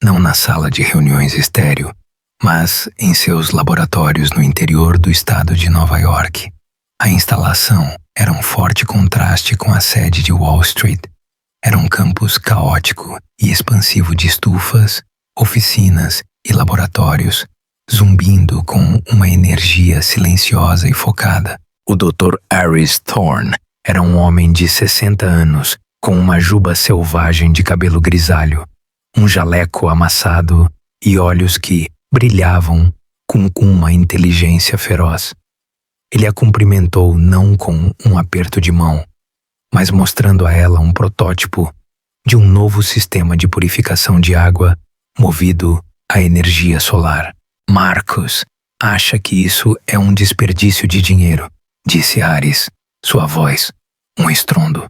não na sala de reuniões estéril, mas em seus laboratórios no interior do estado de Nova York. A instalação era um forte contraste com a sede de Wall Street. Era um campus caótico e expansivo de estufas, oficinas e laboratórios, zumbindo com uma energia silenciosa e focada. O Dr. Aris Thorne era um homem de 60 anos, com uma juba selvagem de cabelo grisalho, um jaleco amassado e olhos que brilhavam com uma inteligência feroz. Ele a cumprimentou não com um aperto de mão, mas mostrando a ela um protótipo de um novo sistema de purificação de água movido à energia solar. Marcus acha que isso é um desperdício de dinheiro, disse Aris, sua voz, um estrondo.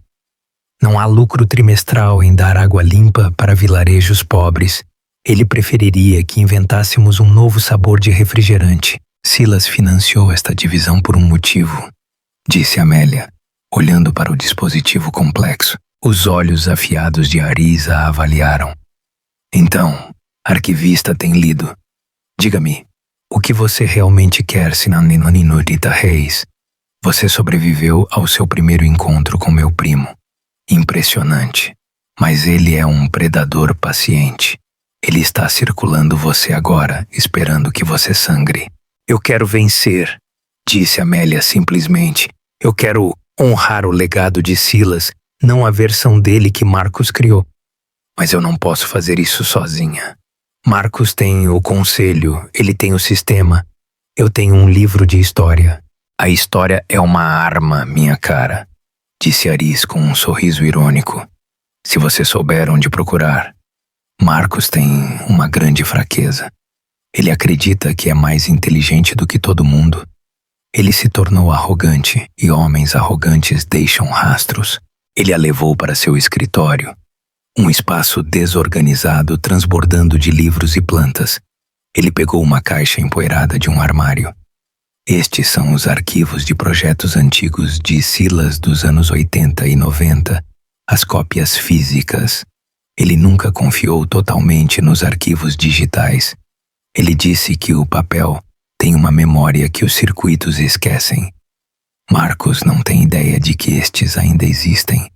Não há lucro trimestral em dar água limpa para vilarejos pobres. Ele preferiria que inventássemos um novo sabor de refrigerante. Silas financiou esta divisão por um motivo, disse Amélia, olhando para o dispositivo complexo. Os olhos afiados de Aris a avaliaram. Então, arquivista tem lido. Diga-me, o que você realmente quer, Sinanina Reis? Você sobreviveu ao seu primeiro encontro com meu primo. Impressionante. Mas ele é um predador paciente. Ele está circulando você agora, esperando que você sangre. Eu quero vencer, disse Amélia simplesmente. Eu quero honrar o legado de Silas, não a versão dele que Marcus criou. Mas eu não posso fazer isso sozinha. Marcus tem o conselho, ele tem o sistema. Eu tenho um livro de história. A história é uma arma, minha cara, disse Aris com um sorriso irônico. Se você souber onde procurar. Marcus tem uma grande fraqueza. Ele acredita que é mais inteligente do que todo mundo. Ele se tornou arrogante e homens arrogantes deixam rastros. Ele a levou para seu escritório, um espaço desorganizado transbordando de livros e plantas. Ele pegou uma caixa empoeirada de um armário. Estes são os arquivos de projetos antigos de Silas dos anos 80 e 90, as cópias físicas. Ele nunca confiou totalmente nos arquivos digitais. Ele disse que o papel tem uma memória que os circuitos esquecem. Marcus não tem ideia de que estes ainda existem.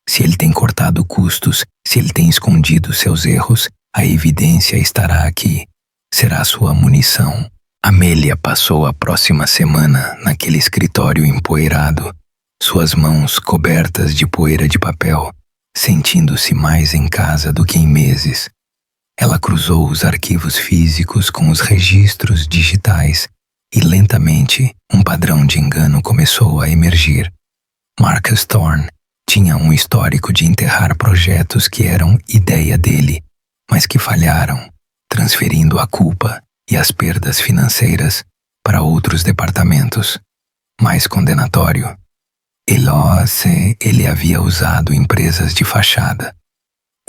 Se ele tem cortado custos, se ele tem escondido seus erros, a evidência estará aqui. Será sua munição. Amélia passou a próxima semana naquele escritório empoeirado, suas mãos cobertas de poeira de papel, sentindo-se mais em casa do que em meses. Ela cruzou os arquivos físicos com os registros digitais e lentamente um padrão de engano começou a emergir. Marcus Thorne tinha um histórico de enterrar projetos que eram ideia dele, mas que falharam, transferindo a culpa e as perdas financeiras para outros departamentos. Mais condenatório, ele havia usado empresas de fachada.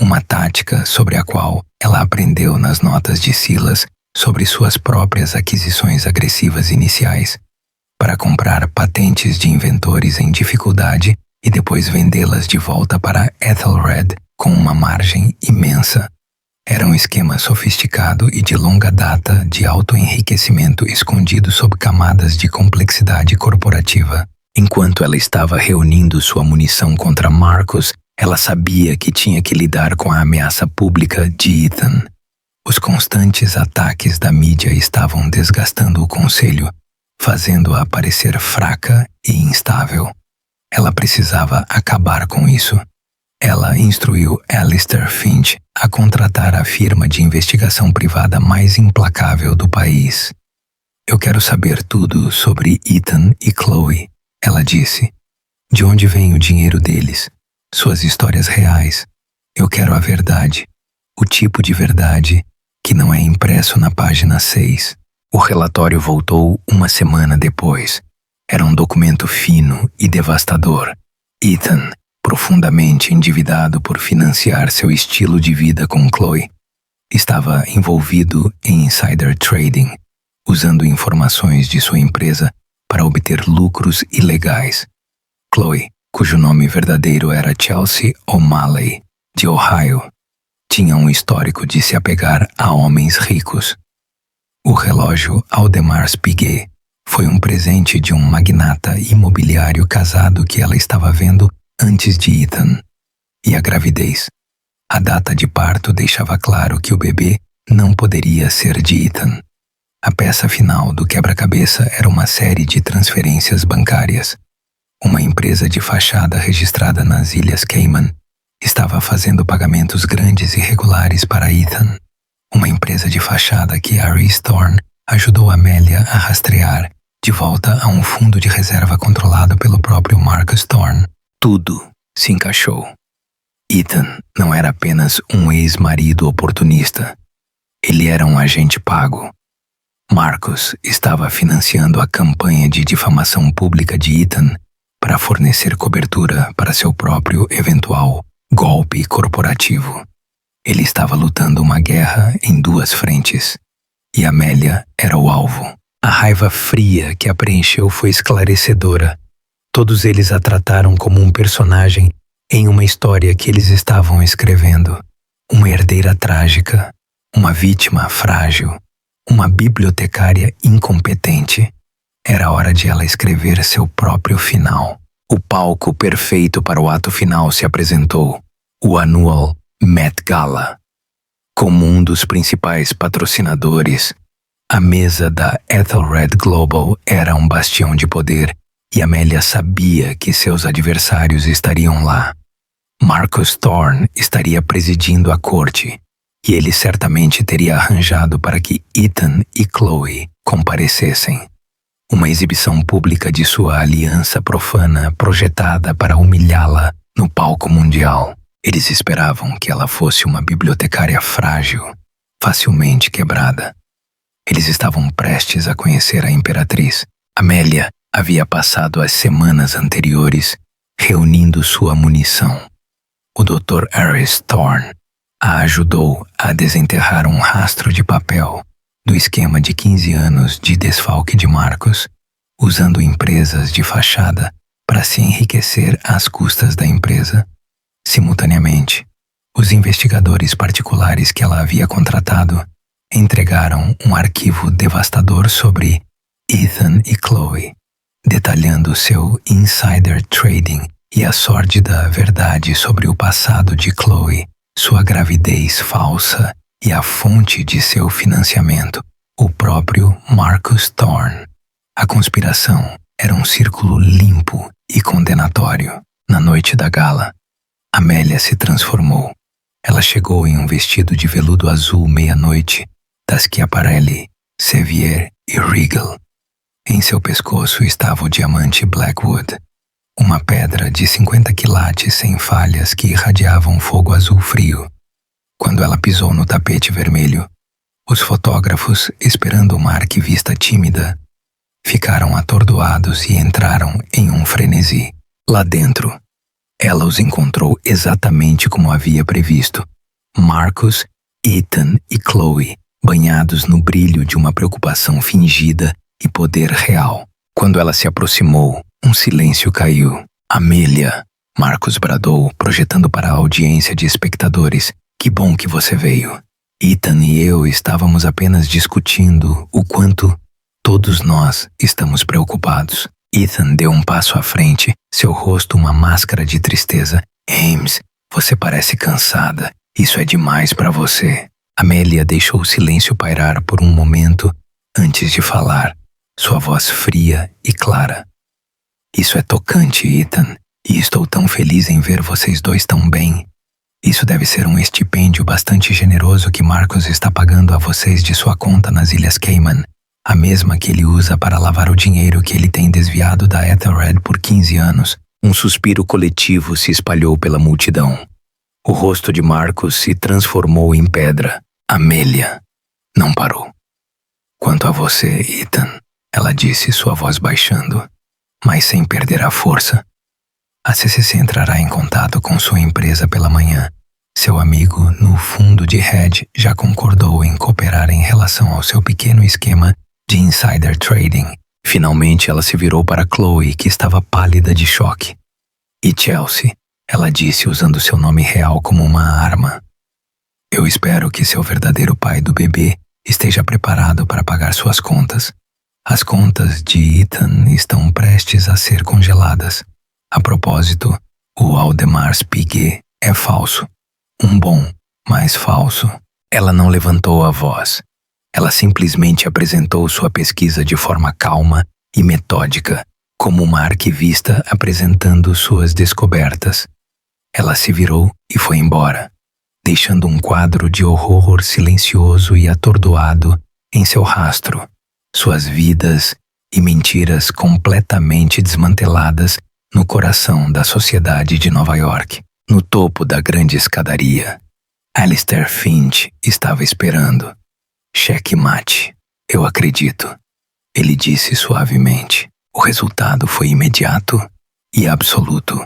uma tática sobre a qual ela aprendeu nas notas de Silas sobre suas próprias aquisições agressivas iniciais, para comprar patentes de inventores em dificuldade e depois vendê-las de volta para Ethelred com uma margem imensa. Era um esquema sofisticado e de longa data de autoenriquecimento escondido sob camadas de complexidade corporativa. Enquanto ela estava reunindo sua munição contra Marcus, ela sabia que tinha que lidar com a ameaça pública de Ethan. Os constantes ataques da mídia estavam desgastando o conselho, fazendo-a parecer fraca e instável. Ela precisava acabar com isso. Ela instruiu Alistair Finch a contratar a firma de investigação privada mais implacável do país. Eu quero saber tudo sobre Ethan e Chloe, ela disse. De onde vem o dinheiro deles? Suas histórias reais. Eu quero a verdade. O tipo de verdade que não é impresso na página 6. O relatório voltou uma semana depois. Era um documento fino e devastador. Ethan, profundamente endividado por financiar seu estilo de vida com Chloe, estava envolvido em insider trading, usando informações de sua empresa para obter lucros ilegais. Chloe, cujo nome verdadeiro era Chelsea O'Malley, de Ohio, tinha um histórico de se apegar a homens ricos. O relógio Audemars Piguet foi um presente de um magnata imobiliário casado que ela estava vendo antes de Ethan. E a gravidez. A data de parto deixava claro que o bebê não poderia ser de Ethan. A peça final do quebra-cabeça era uma série de transferências bancárias. Uma empresa de fachada registrada nas Ilhas Cayman estava fazendo pagamentos grandes e regulares para Ethan. Uma empresa de fachada que Harry Thorne ajudou Amélia a rastrear de volta a um fundo de reserva controlado pelo próprio Marcus Thorne. Tudo se encaixou. Ethan não era apenas um ex-marido oportunista. Ele era um agente pago. Marcus estava financiando a campanha de difamação pública de Ethan para fornecer cobertura para seu próprio eventual golpe corporativo. Ele estava lutando uma guerra em duas frentes, e Amélia era o alvo. A raiva fria que a preencheu foi esclarecedora. Todos eles a trataram como um personagem em uma história que eles estavam escrevendo. Uma herdeira trágica, uma vítima frágil, uma bibliotecária incompetente. Era hora de ela escrever seu próprio final. O palco perfeito para o ato final se apresentou, o Annual Met Gala. Como um dos principais patrocinadores, a mesa da Ethelred Global era um bastião de poder e Amélia sabia que seus adversários estariam lá. Marcus Thorne estaria presidindo a corte e ele certamente teria arranjado para que Ethan e Chloe comparecessem. Uma exibição pública de sua aliança profana projetada para humilhá-la no palco mundial. Eles esperavam que ela fosse uma bibliotecária frágil, facilmente quebrada. Eles estavam prestes a conhecer a imperatriz. Amélia havia passado as semanas anteriores reunindo sua munição. O Dr. Harris Thorne a ajudou a desenterrar um rastro de papel do esquema de 15 anos de desfalque de Marcus, usando empresas de fachada para se enriquecer às custas da empresa. Simultaneamente, os investigadores particulares que ela havia contratado entregaram um arquivo devastador sobre Ethan e Chloe, detalhando seu insider trading e a sórdida verdade sobre o passado de Chloe, sua gravidez falsa e a fonte de seu financiamento, o próprio Marcus Thorne. A conspiração era um círculo limpo e condenatório. Na noite da gala, Amélia se transformou. Ela chegou em um vestido de veludo azul meia-noite da Schiaparelli, Sevier e Regal. Em seu pescoço estava o diamante Blackwood, uma pedra de 50 quilates sem falhas que irradiava um fogo azul frio. Quando ela pisou no tapete vermelho, os fotógrafos, esperando uma arquivista tímida, ficaram atordoados e entraram em um frenesi. Lá dentro, Ela os encontrou exatamente como havia previsto. Marcus, Ethan e Chloe, banhados no brilho de uma preocupação fingida e poder real. Quando ela se aproximou, um silêncio caiu. Amelia, Marcus bradou, projetando para a audiência de espectadores. Que bom que você veio. Ethan e eu estávamos apenas discutindo o quanto todos nós estamos preocupados. Ethan deu um passo à frente, seu rosto uma máscara de tristeza. Ames, você parece cansada. Isso é demais para você. Amelia deixou o silêncio pairar por um momento antes de falar, sua voz fria e clara. Isso é tocante, Ethan, e estou tão feliz em ver vocês dois tão bem. Isso deve ser um estipêndio bastante generoso que Marcus está pagando a vocês de sua conta nas Ilhas Cayman, a mesma que ele usa para lavar o dinheiro que ele tem desviado da Ethelred por 15 anos. Um suspiro coletivo se espalhou pela multidão. O rosto de Marcus se transformou em pedra. Amelia não parou. Quanto a você, Ethan, ela disse, sua voz baixando, mas sem perder a força. A CCC entrará em contato com sua empresa pela manhã. Seu amigo, no fundo de hedge, já concordou em cooperar em relação ao seu pequeno esquema de insider trading. Finalmente ela se virou para Chloe, que estava pálida de choque. E Chelsea, ela disse usando seu nome real como uma arma. Eu espero que seu verdadeiro pai do bebê esteja preparado para pagar suas contas. As contas de Ethan estão prestes a ser congeladas. A propósito, o Aldemar Piguet é falso. Um bom, mas falso. Ela não levantou a voz. Ela simplesmente apresentou sua pesquisa de forma calma e metódica, como uma arquivista apresentando suas descobertas. Ela se virou e foi embora, deixando um quadro de horror silencioso e atordoado em seu rastro, suas vidas e mentiras completamente desmanteladas no coração da sociedade de Nova York. No topo da grande escadaria, Alistair Finch estava esperando. Checkmate, eu acredito, ele disse suavemente. O resultado foi imediato e absoluto.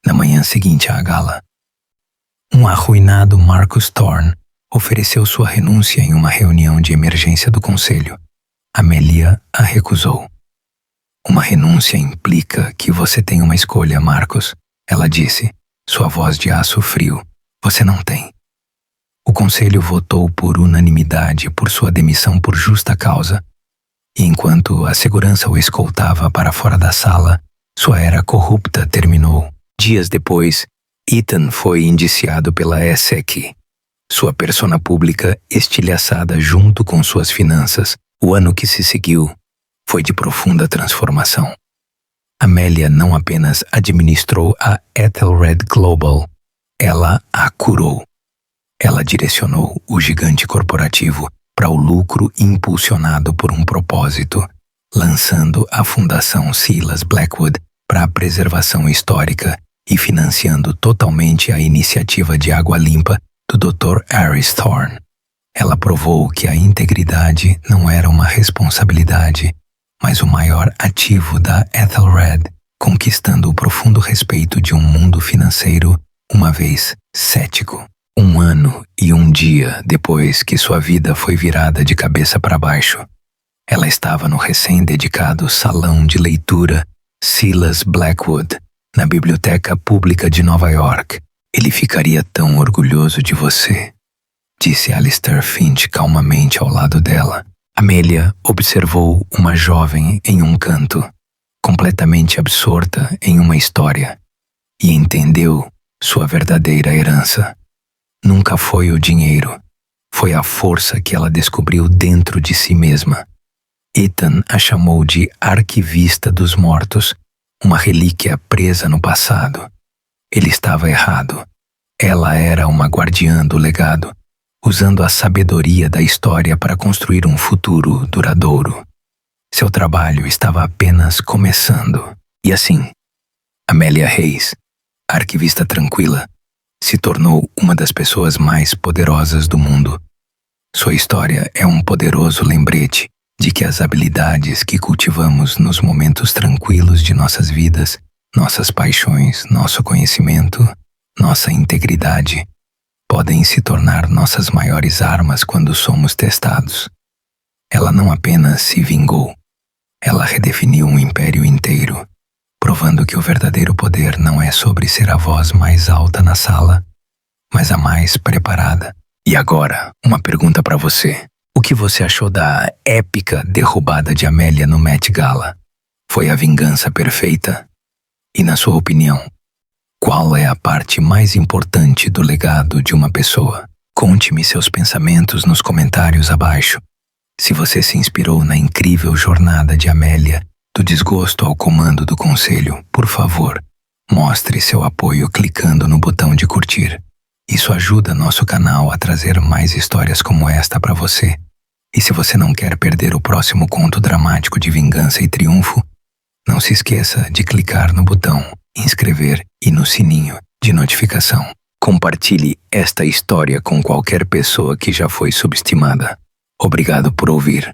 Na manhã seguinte à gala, um arruinado Marcus Thorne ofereceu sua renúncia em uma reunião de emergência do conselho. Amelia a recusou. Uma renúncia implica que você tem uma escolha, Marcus, ela disse, sua voz de aço frio. Você não tem. O conselho votou por unanimidade por sua demissão por justa causa, e enquanto a segurança o escoltava para fora da sala, sua era corrupta terminou. Dias depois, Ethan foi indiciado pela SEC. Sua persona pública estilhaçada junto com suas finanças. O ano que se seguiu foi de profunda transformação. Amelia não apenas administrou a Ethelred Global, ela a curou. Ela direcionou o gigante corporativo para o lucro impulsionado por um propósito, lançando a Fundação Silas Blackwood para a preservação histórica e financiando totalmente a iniciativa de água limpa do Dr. Harris Thorne. Ela provou que a integridade não era uma responsabilidade, mas o maior ativo da Ethelred, conquistando o profundo respeito de um mundo financeiro, uma vez cético. 1 ano e 1 dia depois que sua vida foi virada de cabeça para baixo, ela estava no recém-dedicado salão de leitura Silas Blackwood, na Biblioteca Pública de Nova York. Ele ficaria tão orgulhoso de você, disse Alistair Finch calmamente ao lado dela. Amelia observou uma jovem em um canto, completamente absorta em uma história, e entendeu sua verdadeira herança. Nunca foi o dinheiro, foi a força que ela descobriu dentro de si mesma. Ethan a chamou de arquivista dos mortos, uma relíquia presa no passado. Ele estava errado. Ela era uma guardiã do legado, usando a sabedoria da história para construir um futuro duradouro. Seu trabalho estava apenas começando. E assim, Amelia Reis, arquivista tranquila, se tornou uma das pessoas mais poderosas do mundo. Sua história é um poderoso lembrete de que as habilidades que cultivamos nos momentos tranquilos de nossas vidas Nossas paixões, nosso conhecimento, nossa integridade podem se tornar nossas maiores armas quando somos testados. Ela não apenas se vingou, ela redefiniu um império inteiro, provando que o verdadeiro poder não é sobre ser a voz mais alta na sala, mas a mais preparada. E agora, uma pergunta para você. O que você achou da épica derrubada de Amélia no Met Gala? Foi a vingança perfeita? E na sua opinião, qual é a parte mais importante do legado de uma pessoa? Conte-me seus pensamentos nos comentários abaixo. Se você se inspirou na incrível jornada de Amélia, do desgosto ao comando do conselho, por favor, mostre seu apoio clicando no botão de curtir. Isso ajuda nosso canal a trazer mais histórias como esta para você. E se você não quer perder o próximo conto dramático de vingança e triunfo, não se esqueça de clicar no botão inscrever e no sininho de notificação. Compartilhe esta história com qualquer pessoa que já foi subestimada. Obrigado por ouvir.